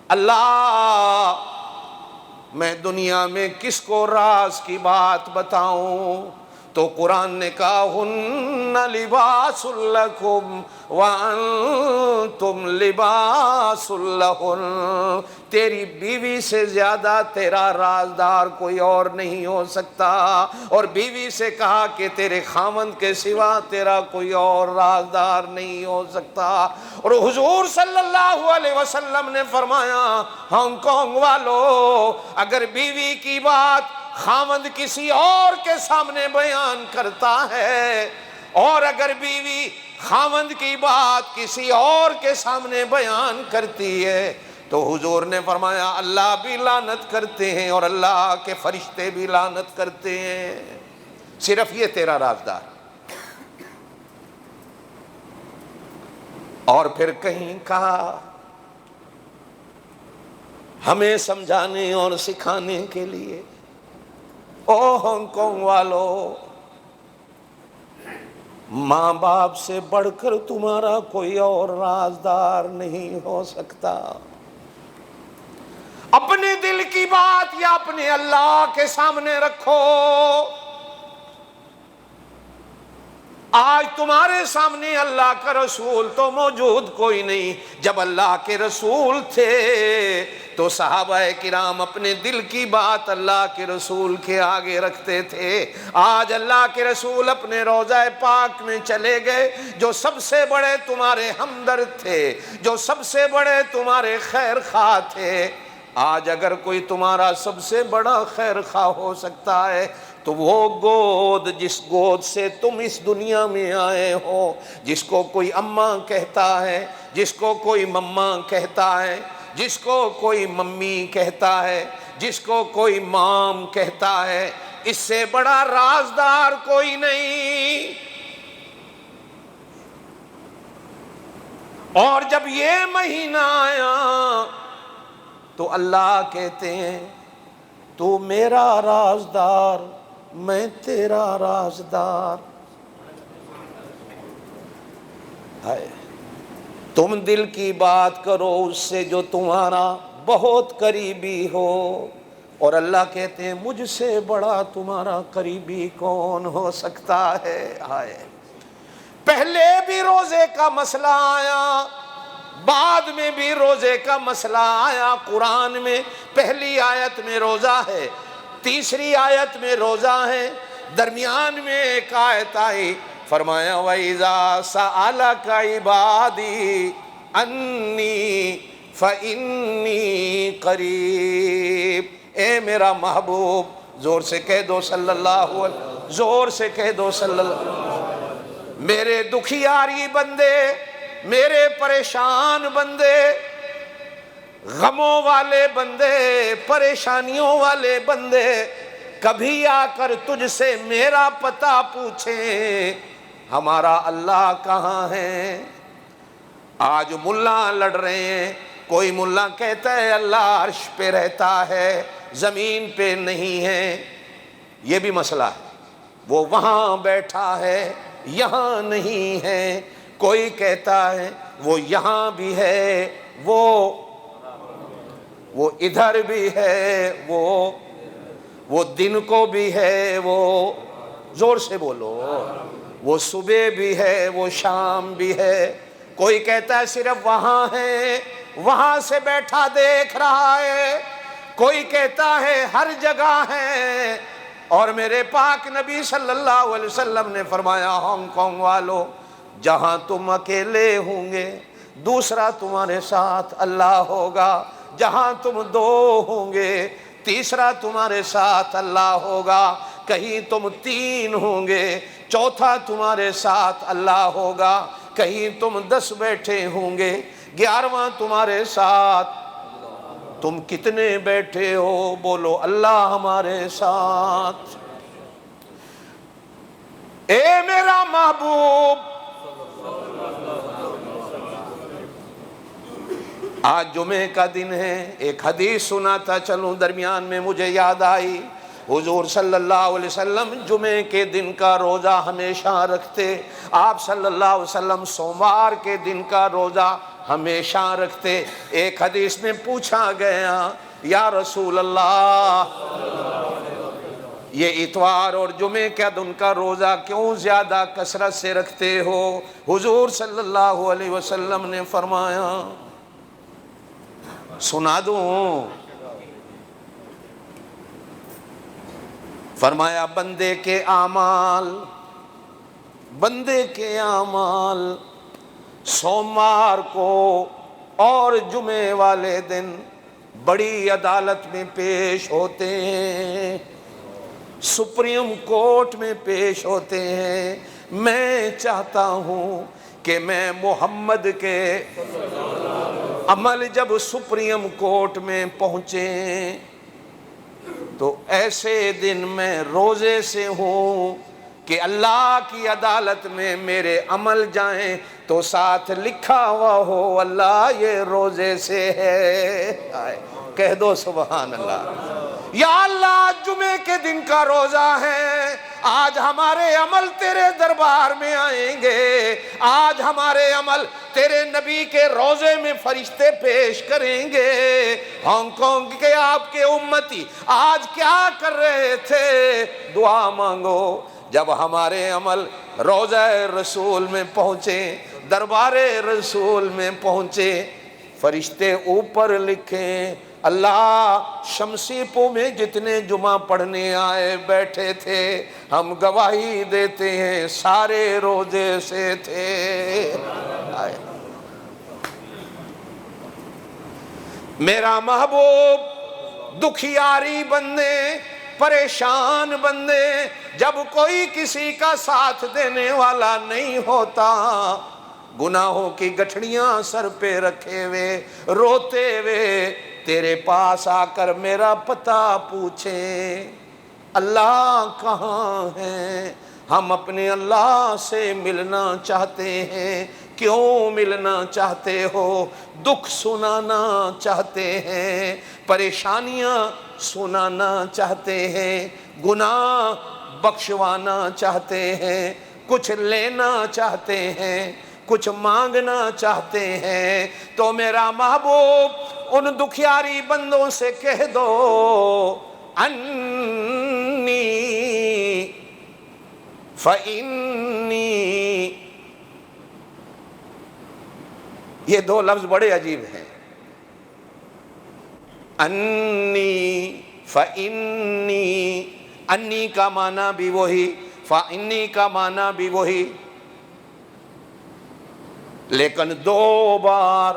اللہ میں دنیا میں کس کو راز کی بات بتاؤں؟ تو قرآن نے کہا ہن لباس لکم وانتم لباس لہن، تیری بیوی سے زیادہ تیرا رازدار کوئی اور نہیں ہو سکتا، اور بیوی سے کہا کہ تیرے خاوند کے سوا تیرا کوئی اور رازدار نہیں ہو سکتا۔ اور حضور صلی اللہ علیہ وسلم نے فرمایا ہانگ کانگ والو، اگر بیوی کی بات خاوند کسی اور کے سامنے بیان کرتا ہے، اور اگر بیوی خاوند کی بات کسی اور کے سامنے بیان کرتی ہے، تو حضور نے فرمایا اللہ بھی لعنت کرتے ہیں اور اللہ کے فرشتے بھی لعنت کرتے ہیں۔ صرف یہ تیرا رازدار۔ اور پھر کہیں کہا ہمیں سمجھانے اور سکھانے کے لیے، او ہانگ کانگ والو، ماں باپ سے بڑھ کر تمہارا کوئی اور رازدار نہیں ہو سکتا۔ اپنے دل کی بات یا اپنے اللہ کے سامنے رکھو۔ آج تمہارے سامنے اللہ کا رسول تو موجود کوئی نہیں، جب اللہ کے رسول تھے تو صحابہ کرام اپنے دل کی بات اللہ کے رسول کے آگے رکھتے تھے۔ آج اللہ کے رسول اپنے روضہ پاک میں چلے گئے، جو سب سے بڑے تمہارے ہمدرد تھے، جو سب سے بڑے تمہارے خیر خواہ تھے، آج اگر کوئی تمہارا سب سے بڑا خیر خواہ ہو سکتا ہے تو وہ گود، جس گود سے تم اس دنیا میں آئے ہو، جس کو کوئی اماں کہتا ہے، جس کو کوئی مما کہتا ہے، جس کو کوئی ممی کہتا ہے، جس کو کوئی مام کہتا ہے، اس سے بڑا رازدار کوئی نہیں۔ اور جب یہ مہینہ آیا تو اللہ کہتے ہیں تو میرا رازدار، میں تیرا رازدار۔ تم دل کی بات کرو اس سے جو تمہارا بہت قریبی ہو، اور اللہ کہتے ہیں مجھ سے بڑا تمہارا قریبی کون ہو سکتا ہے۔ پہلے بھی روزے کا مسئلہ آیا، بعد میں بھی روزے کا مسئلہ آیا۔ قرآن میں پہلی آیت میں روزہ ہے، تیسری آیت میں روزہ ہے، درمیان میں ایک آیت آئی، فرمایا وَإِذَا سَأَلَكَ عِبَادِي أَنِّي فَإِنِّي قَرِيب۔ اے میرا محبوب، زور سے کہہ دو صلی اللہ علیہ، زور سے کہہ دو صلی اللہ علیہ وسلم، میرے دکھیاری بندے، میرے پریشان بندے، غموں والے بندے، پریشانیوں والے بندے، کبھی آ کر تجھ سے میرا پتہ پوچھیں ہمارا اللہ کہاں ہے۔ آج ملا لڑ رہے ہیں، کوئی ملا کہتا ہے اللہ عرش پہ رہتا ہے، زمین پہ نہیں ہے، یہ بھی مسئلہ ہے، وہ وہاں بیٹھا ہے یہاں نہیں ہے۔ کوئی کہتا ہے وہ یہاں بھی ہے، وہ ادھر بھی ہے، وہ دن کو بھی ہے، وہ زور سے بولو، وہ صبح بھی ہے، وہ شام بھی ہے۔ کوئی کہتا ہے صرف وہاں ہے، وہاں سے بیٹھا دیکھ رہا ہے۔ کوئی کہتا ہے ہر جگہ ہے۔ اور میرے پاک نبی صلی اللہ علیہ وسلم نے فرمایا ہانگ کانگ والو، جہاں تم اکیلے ہوں گے دوسرا تمہارے ساتھ اللہ ہوگا، جہاں تم دو ہوں گے تیسرا تمہارے ساتھ اللہ ہوگا، کہیں تم تین ہوں گے چوتھا تمہارے ساتھ اللہ ہوگا، کہیں تم 10 بیٹھے ہوں گے 11واں تمہارے ساتھ۔ تم کتنے بیٹھے ہو؟ بولو اللہ ہمارے ساتھ۔ اے میرا محبوب، آج جمعے کا دن ہے، ایک حدیث سنا تھا، چلوں درمیان میں مجھے یاد آئی، حضور صلی اللہ علیہ وسلم جمعے کے دن کا روزہ ہمیشہ رکھتے۔ آپ صلی اللہ علیہ وسلم سوموار کے دن کا روزہ ہمیشہ رکھتے۔ ایک حدیث میں پوچھا گیا یا رسول اللہ، یہ اتوار اور جمعے کے دن کا روزہ کیوں زیادہ کثرت سے رکھتے ہو؟ حضور صلی اللہ علیہ وسلم نے فرمایا، سنا دوں، فرمایا بندے کے اعمال سوموار کو اور جمعے والے دن بڑی عدالت میں پیش ہوتے ہیں، سپریم کورٹ میں پیش ہوتے ہیں۔ میں چاہتا ہوں کہ میں محمد کے عمل جب سپریم کورٹ میں پہنچے تو ایسے دن میں روزے سے ہوں کہ اللہ کی عدالت میں میرے عمل جائیں تو ساتھ لکھا ہوا ہو اللہ یہ روزے سے ہے۔ کہہ دو سبحان اللہ۔ یا اللہ جمعے کے دن کا روزہ ہے، آج ہمارے عمل تیرے دربار میں آئیں گے، آج ہمارے عمل تیرے نبی کے روزے میں فرشتے پیش کریں گے۔ ہانگ کانگ کے آپ کے امتی آج کیا کر رہے تھے؟ دعا مانگو۔ جب ہمارے عمل روضہ رسول میں پہنچے، دربار رسول میں پہنچے، فرشتے اوپر لکھیں اللہ شمسی پو میں جتنے جمعہ پڑھنے آئے بیٹھے تھے، ہم گواہی دیتے ہیں سارے روزے سے تھے۔ میرا محبوب، دکھیاری بندے، پریشان بندے، جب کوئی کسی کا ساتھ دینے والا نہیں ہوتا، گناہوں کی گٹھڑیاں سر پہ رکھے ہوئے روتے ہوئے تیرے پاس آ کر میرا پتہ پوچھیں، اللہ کہاں ہے؟ ہم اپنے اللہ سے ملنا چاہتے ہیں۔ کیوں ملنا چاہتے ہو؟ دکھ سنانا چاہتے ہیں، پریشانیاں سنانا چاہتے ہیں، گناہ بخشوانا چاہتے ہیں، کچھ لینا چاہتے ہیں، کچھ مانگنا چاہتے ہیں۔ تو میرا محبوب ان دکھیاری بندوں سے کہہ دو انی فإنی، یہ دو لفظ بڑے عجیب ہیں، انی فإنی، انی کا معنی بھی وہی، فإنی کا معنی بھی وہی، لیکن دو بار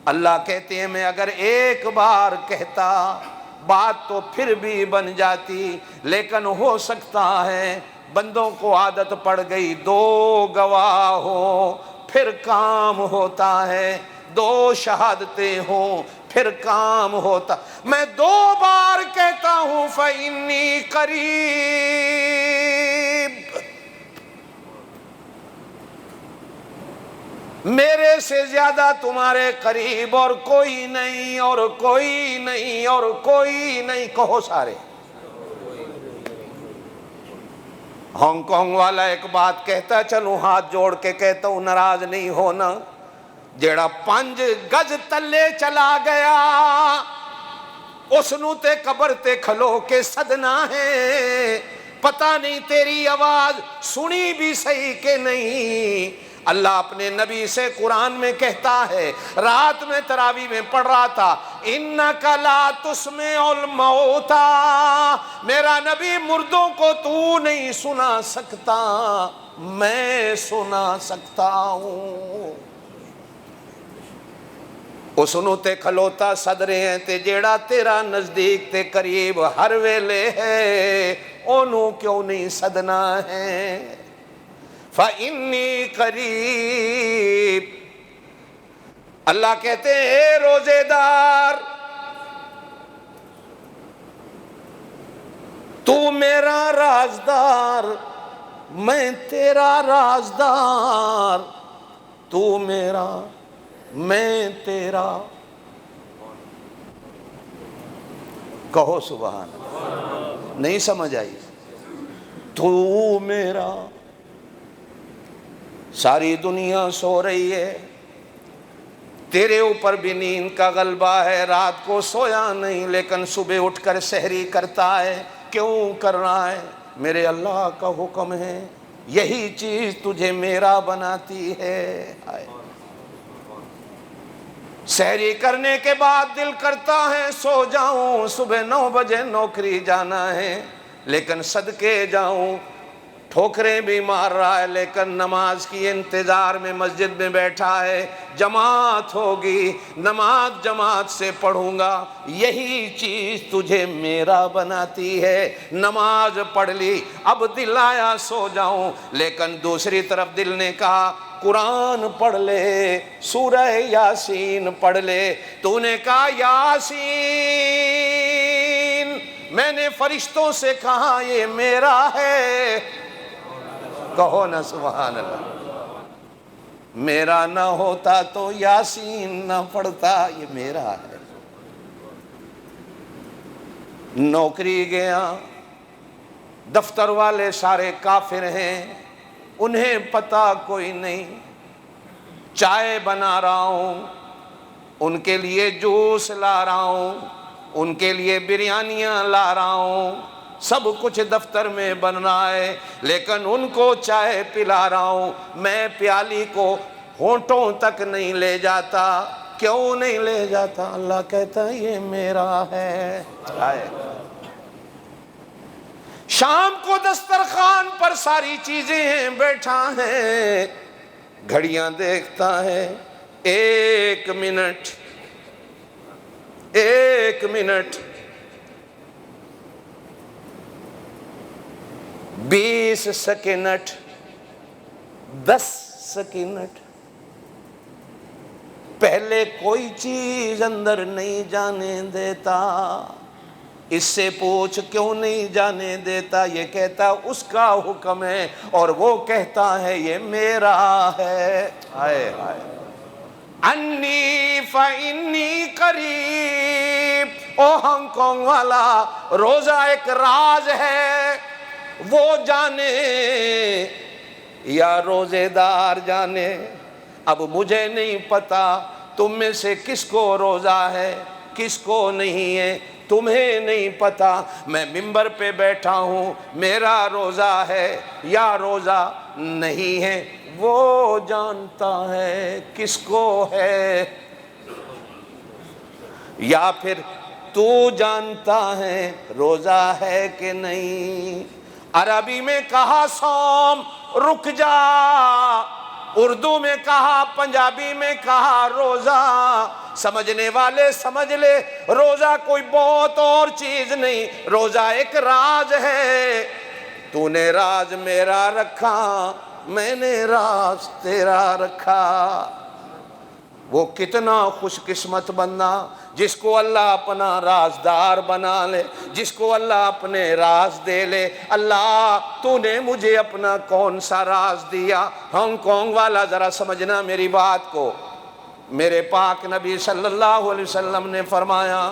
اللہ کہتے ہیں میں اگر ایک بار کہتا بات تو پھر بھی بن جاتی، لیکن ہو سکتا ہے بندوں کو عادت پڑ گئی دو گواہ ہوں پھر کام ہوتا ہے، دو شہادتیں ہوں پھر کام ہوتا۔ میں دو بار کہتا ہوں فإنی قریب، میرے سے زیادہ تمہارے قریب اور کوئی نہیں، اور کوئی نہیں، اور کوئی نہیں، کہو سارے۔ ہانگ کانگ والا ایک بات کہتا، چلوں ہاتھ جوڑ کے کہتا ہوں ناراض نہیں ہونا، جیڑا 5 گز تلے چلا گیا اس نو تے قبر تے کھلو کے صدنا ہے، پتہ نہیں تیری آواز سنی بھی صحیح کہ نہیں۔ اللہ اپنے نبی سے قرآن میں کہتا ہے، رات میں تراویح میں پڑھ رہا تھا، اِنَّكَ لَا تُسْمِعُ الْمَوْتَى، میرا نبی مردوں کو تو نہیں سنا سکتا، میں سنا سکتا ہوں۔ اس نو تے کھلوتا صدرے ہیں تے جیڑا تیرا نزدیک تے قریب ہر ویلے ہے، انہوں کیوں نہیں صدنا ہے؟ فإنی قریب۔ اللہ کہتے ہیں اے روزے دار، تو میرا رازدار، میں تیرا رازدار، تو میرا میں تیرا، کہو سبحان اللہ۔ نہیں سمجھ آئی؟ تو میرا، ساری دنیا سو رہی ہے، تیرے اوپر بھی نیند کا غلبہ ہے، رات کو سویا نہیں لیکن صبح اٹھ کر سحری کرتا ہے، کیوں کر رہا ہے؟ میرے اللہ کا حکم ہے، یہی چیز تجھے میرا بناتی ہے۔ سحری کرنے کے بعد دل کرتا ہے سو جاؤں، صبح 9 بجے نوکری جانا ہے لیکن صدقے جاؤں، ٹھوکریں بھی مار رہا ہے لیکن نماز کی انتظار میں مسجد میں بیٹھا ہے، جماعت ہوگی، نماز جماعت سے پڑھوں گا، یہی چیز تجھے میرا بناتی ہے۔ نماز پڑھ لی، اب دل آیا سو جاؤں، لیکن دوسری طرف دل نے کہا قرآن پڑھ لے، سورہ یاسین پڑھ لے۔ تو نے کہا یاسین، میں نے فرشتوں سے کہا یہ میرا ہے، کہو نا سبحان اللہ۔ میرا نہ ہوتا تو یاسین نہ پڑھتا، یہ میرا ہے۔ نوکری گیا، دفتر والے سارے کافر ہیں، انہیں پتہ کوئی نہیں، چائے بنا رہا ہوں، ان کے لیے جوس لا رہا ہوں، ان کے لیے بریانیاں لا رہا ہوں، سب کچھ دفتر میں بن رہا ہے، لیکن ان کو چائے پلا رہا ہوں، میں پیالی کو ہونٹوں تک نہیں لے جاتا۔ کیوں نہیں لے جاتا؟ اللہ کہتا ہے یہ میرا ہے چائے۔ شام کو دسترخوان پر ساری چیزیں ہیں، بیٹھا ہے، گھڑیاں دیکھتا ہے، 1 منٹ 1 منٹ 20 سیکنڈ 10 سیکنڈ پہلے کوئی چیز اندر نہیں جانے دیتا، اس سے پوچھ کیوں نہیں جانے دیتا؟ یہ کہتا اس کا حکم ہے اور وہ کہتا ہے یہ میرا ہے۔ ہائے ہائے، انی فانی قریب، او ہانگ کانگ والا، روزہ ایک راز ہے، وہ جانے یا روزے دار جانے۔ اب مجھے نہیں پتا تم میں سے کس کو روزہ ہے کس کو نہیں ہے، تمہیں نہیں پتا، میں منبر پہ بیٹھا ہوں، میرا روزہ ہے یا روزہ نہیں ہے، وہ جانتا ہے کس کو ہے، یا پھر تو جانتا ہے روزہ ہے کہ نہیں۔ عربی میں کہا صوم، رک جا، اردو میں کہا، پنجابی میں کہا روزہ، سمجھنے والے سمجھ لے، روزہ کوئی بہت اور چیز نہیں، روزہ ایک راز ہے، تو نے راز میرا رکھا، میں نے راز تیرا رکھا۔ وہ کتنا خوش قسمت بندہ جس کو اللہ اپنا رازدار بنا لے، جس کو اللہ اپنے راز دے لے۔ اللہ تو نے مجھے اپنا کون سا راز دیا؟ ہانگ کانگ والا ذرا سمجھنا میری بات کو، میرے پاک نبی صلی اللہ علیہ وسلم نے فرمایا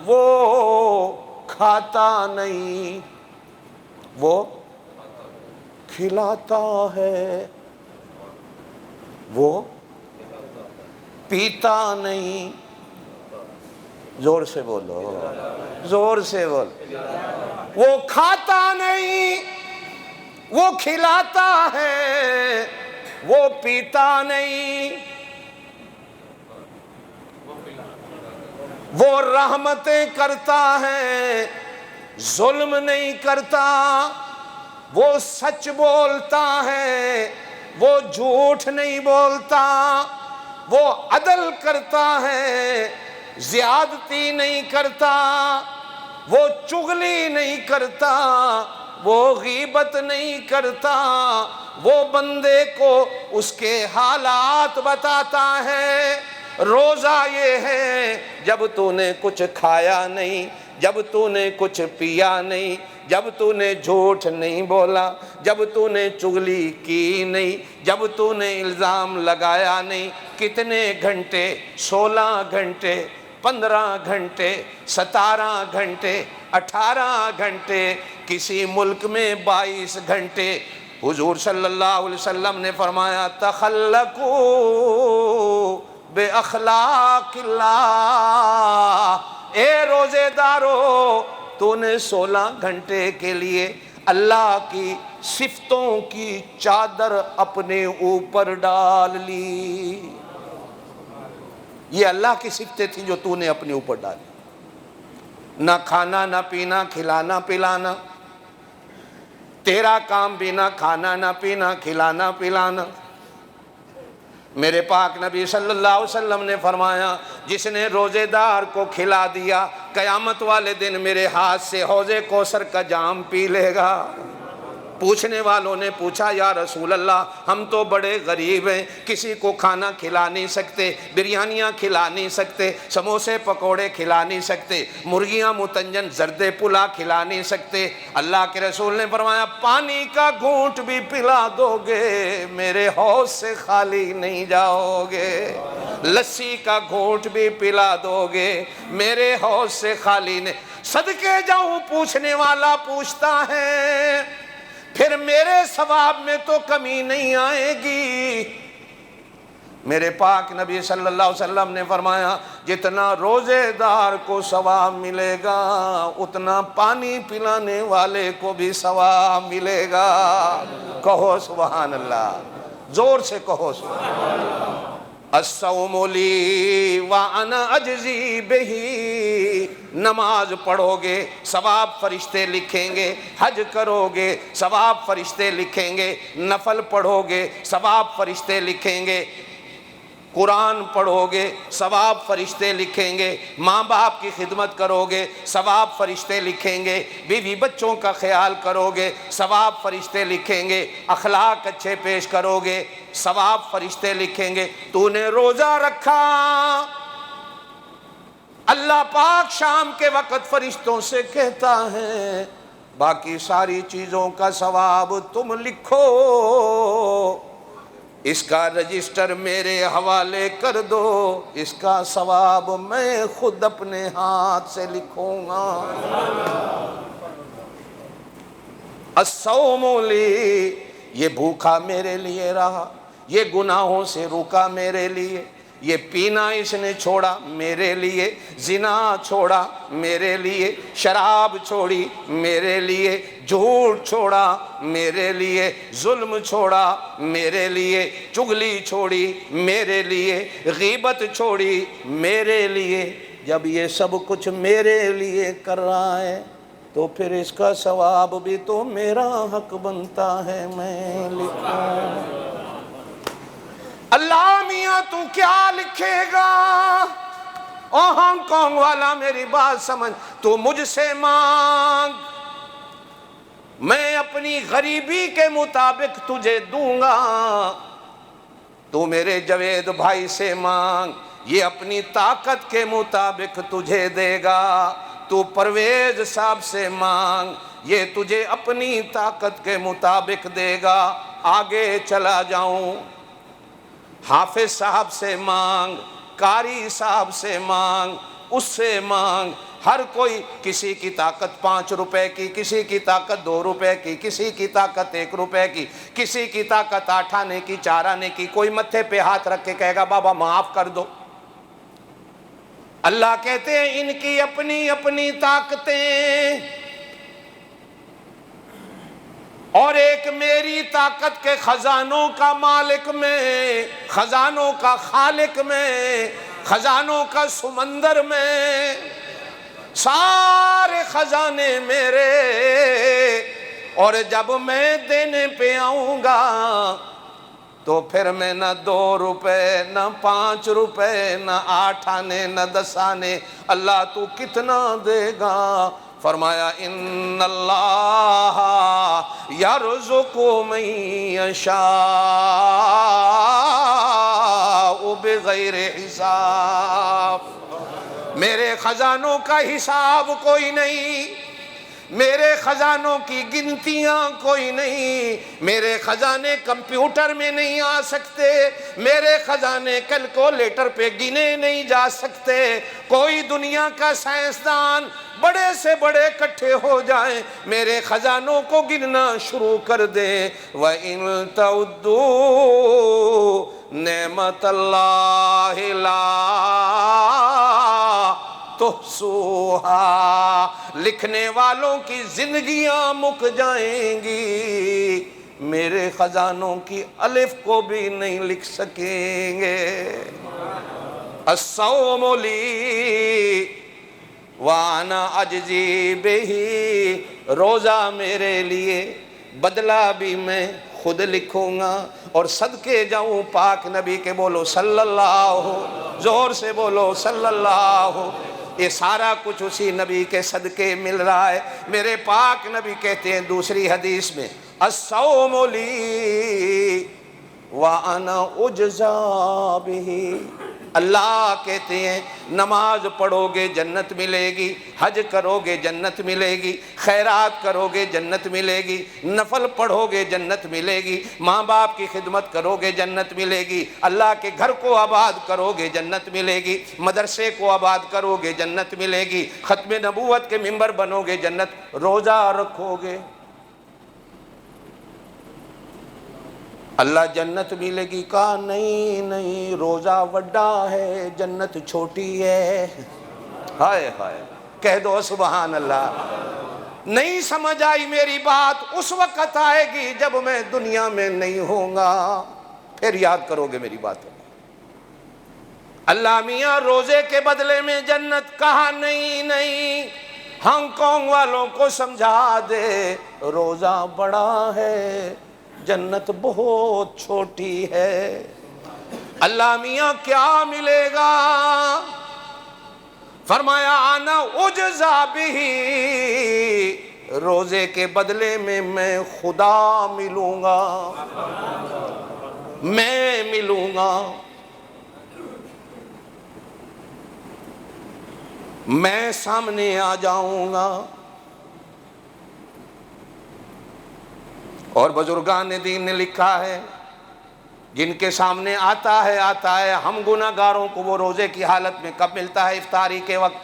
وہ کھاتا نہیں، وہ کھلاتا ہے، وہ پیتا نہیں، زور سے بولو، زور سے بول، وہ کھاتا نہیں، وہ کھلاتا ہے، وہ پیتا نہیں، وہ رحمتیں کرتا ہے، ظلم نہیں کرتا، وہ سچ بولتا ہے، وہ جھوٹ نہیں بولتا، وہ عدل کرتا ہے، زیادتی نہیں کرتا، وہ چغلی نہیں کرتا، وہ غیبت نہیں کرتا، وہ بندے کو اس کے حالات بتاتا ہے۔ روزہ یہ ہے جب تو نے کچھ کھایا نہیں، جب تو نے کچھ پیا نہیں، جب تو نے جھوٹ نہیں بولا، جب تو نے چغلی کی نہیں، جب تو نے الزام لگایا نہیں۔ کتنے گھنٹے؟ 16 گھنٹے، 15 گھنٹے، 17 گھنٹے، 18 گھنٹے، کسی ملک میں 22 گھنٹے۔ حضور صلی اللہ علیہ وسلم نے فرمایا تخلقوا بے اخلاق اللہ، اے روزے دارو تو نے 16 گھنٹے کے لیے اللہ کی صفتوں کی چادر اپنے اوپر ڈال لی۔ یہ اللہ کی صفتیں تھیں جو تو نے اپنے اوپر ڈالی، نہ کھانا نہ پینا، کھلانا پلانا، تیرا کام بھی نہ کھانا نہ پینا، کھلانا پلانا۔ میرے پاک نبی صلی اللہ علیہ وسلم نے فرمایا جس نے روزے دار کو کھلا دیا قیامت والے دن میرے ہاتھ سے حوض کوثر کا جام پی لے گا۔ پوچھنے والوں نے پوچھا یا رسول اللہ ہم تو بڑے غریب ہیں، کسی کو کھانا کھلا نہیں سکتے، بریانیاں کھلا نہیں سکتے، سموسے پکوڑے کھلا نہیں سکتے، مرغیاں متنجن زردے پلا کھلا نہیں سکتے۔ اللہ کے رسول نے فرمایا پانی کا گھونٹ بھی پلا دو گے میرے حوض سے خالی نہیں جاؤ گے، لسی کا گھونٹ بھی پلا دو گے میرے حوض سے خالی نہیں۔ صدقے جاؤں پوچھنے والا پوچھتا ہے پھر میرے ثواب میں تو کمی نہیں آئے گی۔ میرے پاک نبی صلی اللہ علیہ وسلم نے فرمایا جتنا روزے دار کو ثواب ملے گا اتنا پانی پلانے والے کو بھی ثواب ملے گا۔ کہو سبحان اللہ، زور سے کہو سبحان اللہ۔ الصوم لی وانا اجزی بہی، نماز پڑھو گے ثواب فرشتے لکھیں گے، حج کرو گے ثواب فرشتے لکھیں گے، نفل پڑھو گے ثواب فرشتے لکھیں گے۔ قرآن پڑھو گے ثواب فرشتے لکھیں گے، ماں باپ کی خدمت کرو گے ثواب فرشتے لکھیں گے، بیوی بچوں کا خیال کرو گے ثواب فرشتے لکھیں گے، اخلاق اچھے پیش کرو گے ثواب فرشتے لکھیں گے۔ تو نے روزہ رکھا، اللہ پاک شام کے وقت فرشتوں سے کہتا ہے باقی ساری چیزوں کا ثواب تم لکھو، اس کا رجسٹر میرے حوالے کر دو، اس کا ثواب میں خود اپنے ہاتھ سے لکھوں گا۔ الصوم لی، یہ بھوکا میرے لیے رہا، یہ گناہوں سے رکا میرے لیے، یہ پینا اس نے چھوڑا میرے لیے، زنا چھوڑا میرے لیے، شراب چھوڑی میرے لیے، جھوٹ چھوڑا میرے لیے، ظلم چھوڑا میرے لیے، چغلی چھوڑی میرے لیے، غیبت چھوڑی میرے لیے۔ جب یہ سب کچھ میرے لیے کر رہا ہے تو پھر اس کا ثواب بھی تو میرا حق بنتا ہے میں لکھوں۔ اللہ میاں تو کیا لکھے گا؟ او ہانگ کانگ والا میری بات سمجھ، تو مجھ سے مانگ، میں اپنی غریبی کے مطابق تجھے دوں گا۔ تو میرے جوید بھائی سے مانگ، یہ اپنی طاقت کے مطابق تجھے دے گا۔ تو پرویز صاحب سے مانگ، یہ تجھے اپنی طاقت کے مطابق دے گا۔ آگے چلا جاؤں، حافظ صاحب سے مانگ، قاری صاحب سے مانگ، اس سے مانگ، ہر کوئی کسی کی طاقت 5 روپے کی، کسی کی طاقت 2 روپے کی، کسی کی طاقت 1 روپے کی، کسی کی طاقت 8 آنے کی، 4 آنے کی، کوئی متھے پہ ہاتھ رکھ کے کہے گا بابا معاف کر دو۔ اللہ کہتے ہیں ان کی اپنی اپنی طاقتیں، اور ایک میری طاقت کے خزانوں کا مالک میں، خزانوں کا خالق میں، خزانوں کا سمندر میں، سارے خزانے میرے، اور جب میں دینے پہ آؤں گا تو پھر میں نہ 2 روپے نہ 5 روپے نہ 8 آنے نہ 10 آنے، اللہ تو کتنا دے گا؟ فرمایا ان اللہ یرزق من یشاء بغیر حساب۔ میرے خزانوں کا حساب کوئی نہیں، میرے خزانوں کی گنتیاں کوئی نہیں، میرے خزانے کمپیوٹر میں نہیں آ سکتے، میرے خزانے کیلکولیٹر پہ گنے نہیں جا سکتے۔ کوئی دنیا کا سائنسدان بڑے سے بڑے اکٹھے ہو جائیں، میرے خزانوں کو گننا شروع کر دیں، وَإِن تَعُدُّوا نِعْمَتَ اللَّهِ لَا تحصوہا، لکھنے والوں کی زندگیاں مک جائیں گی، میرے خزانوں کی الف کو بھی نہیں لکھ سکیں گے۔ الصوم لی وانا اجزی بہی، روزہ میرے لیے، بدلہ بھی میں خود لکھوں گا، اور صدقے جاؤں پاک نبی کے، بولو صلی اللہ، زور سے بولو صلی اللہ۔ یہ سارا کچھ اسی نبی کے صدقے مل رہا ہے۔ میرے پاک نبی کہتے ہیں دوسری حدیث میں، الصوم لی وانا اجزا بہ، اللہ کہتے ہیں نماز پڑھو گے جنت ملے گی، حج کرو گے جنت ملے گی، خیرات کرو گے جنت ملے گی، نفل پڑھو گے جنت ملے گی، ماں باپ کی خدمت کرو گے جنت ملے گی، اللہ کے گھر کو آباد کرو گے جنت ملے گی، مدرسے کو آباد کرو گے جنت ملے گی، ختم نبوت کے ممبر بنو گے جنت، روزہ رکھو گے اللہ جنت ملے گی۔ کہا نہیں نہیں، روزہ وڈا ہے جنت چھوٹی ہے۔ ہائے ہائے، کہہ دو سبحان اللہ۔ نہیں سمجھ آئی میری بات؟ اس وقت آئے گی جب میں دنیا میں نہیں ہوں گا، پھر یاد کرو گے میری بات۔ اللہ میاں روزے کے بدلے میں جنت، کہا نہیں نہیں، ہانگ کانگ والوں کو سمجھا دے روزہ بڑا ہے جنت بہت چھوٹی ہے۔ اللہ میاں کیا ملے گا؟ فرمایا انا اجزا بہ، روزے کے بدلے میں خدا ملوں گا، میں ملوں گا، میں سامنے آ جاؤں گا۔ اور بزرگان دین نے لکھا ہے جن کے سامنے آتا ہے ہم گناہ گاروں کو وہ روزے کی حالت میں کب ملتا ہے؟ افطاری کے وقت،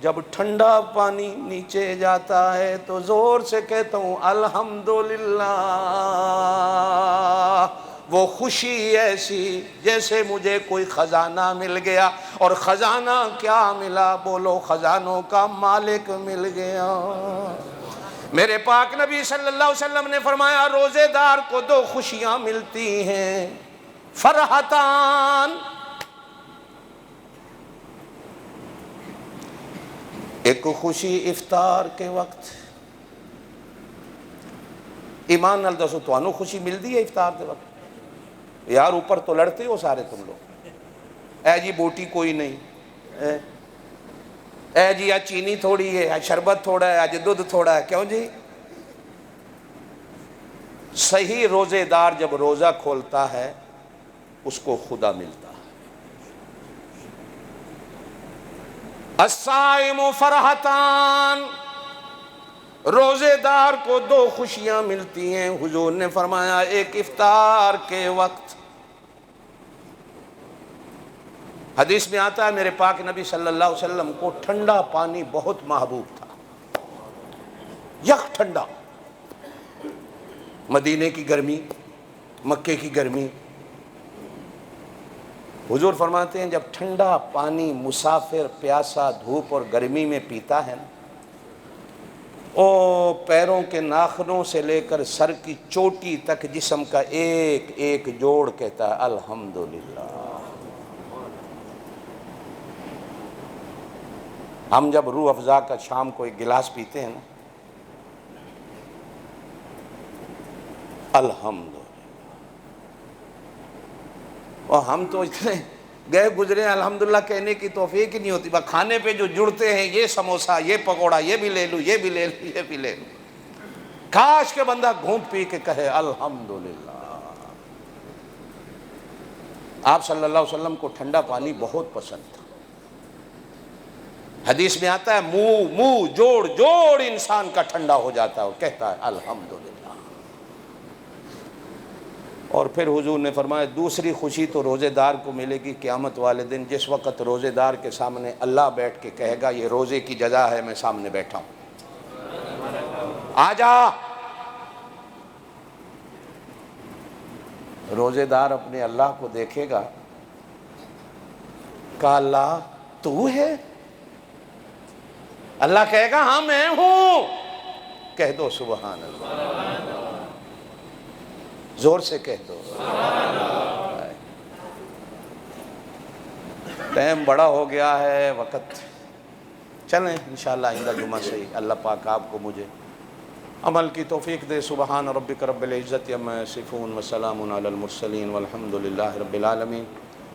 جب ٹھنڈا پانی نیچے جاتا ہے تو زور سے کہتا ہوں الحمدللہ، وہ خوشی ایسی جیسے مجھے کوئی خزانہ مل گیا۔ اور خزانہ کیا ملا؟ بولو، خزانوں کا مالک مل گیا۔ میرے پاک نبی صلی اللہ علیہ وسلم نے فرمایا روزے دار کو دو خوشیاں ملتی ہیں، فرحتان، ایک خوشی افطار کے وقت، ایمان نال دسو تانوں خوشی ملتی ہے افطار کے وقت؟ یار اوپر تو لڑتے ہو سارے تم لوگ، اے جی بوٹی کوئی نہیں، اے جی آج چینی تھوڑی ہے، آج شربت تھوڑا ہے، آج دودھ تھوڑا ہے، کیوں جی؟ صحیح روزے دار جب روزہ کھولتا ہے اس کو خدا ملتا ہے۔ الصائم فرحتان، روزے دار کو دو خوشیاں ملتی ہیں۔ حضور نے فرمایا ایک افطار کے وقت، حدیث میں آتا ہے میرے پاک نبی صلی اللہ علیہ وسلم کو ٹھنڈا پانی بہت محبوب تھا، یک ٹھنڈا، مدینے کی گرمی، مکے کی گرمی۔ حضور فرماتے ہیں جب ٹھنڈا پانی مسافر پیاسا دھوپ اور گرمی میں پیتا ہے نا، او پیروں کے ناخنوں سے لے کر سر کی چوٹی تک جسم کا ایک ایک جوڑ کہتا ہے الحمدللہ۔ ہم جب روح افزا کا شام کو ایک گلاس پیتے ہیں نا، الحمدللہ، اور ہم تو اتنے گئے گزرے ہیں الحمدللہ کہنے کی توفیق ہی نہیں ہوتی، بس کھانے پہ جو جڑتے ہیں یہ سموسا، یہ پکوڑا، یہ بھی لے لوں، یہ بھی لے لوں، یہ بھی لے لوں۔ کاش کہ بندہ گھونٹ پی کے کہے الحمدللہ۔ آپ صلی اللہ علیہ وسلم کو ٹھنڈا پانی بہت پسند تھا۔ حدیث میں آتا ہے منہ جوڑ جوڑ انسان کا ٹھنڈا ہو جاتا ہے، وہ کہتا ہے الحمدللہ۔ اور پھر حضور نے فرمایا دوسری خوشی تو روزے دار کو ملے گی قیامت والے دن، جس وقت روزے دار کے سامنے اللہ بیٹھ کے کہے گا یہ روزے کی جزا ہے، میں سامنے بیٹھا ہوں، آ جا۔ روزے دار اپنے اللہ کو دیکھے گا، کہا اللہ تو ہے؟ اللہ کہے گا ہاں میں ہوں، کہہ دو سبحان اللہ، زور سے کہہ دو۔ ٹائم بڑا ہو گیا ہے، وقت، چلیں انشاءاللہ آئندہ جمعہ سے ہی اللہ پاک آپ کو مجھے عمل کی توفیق دے۔ سبحان ربک رب العزت عما یصفون وسلام علی المرسلین والحمد للہ رب العالمین۔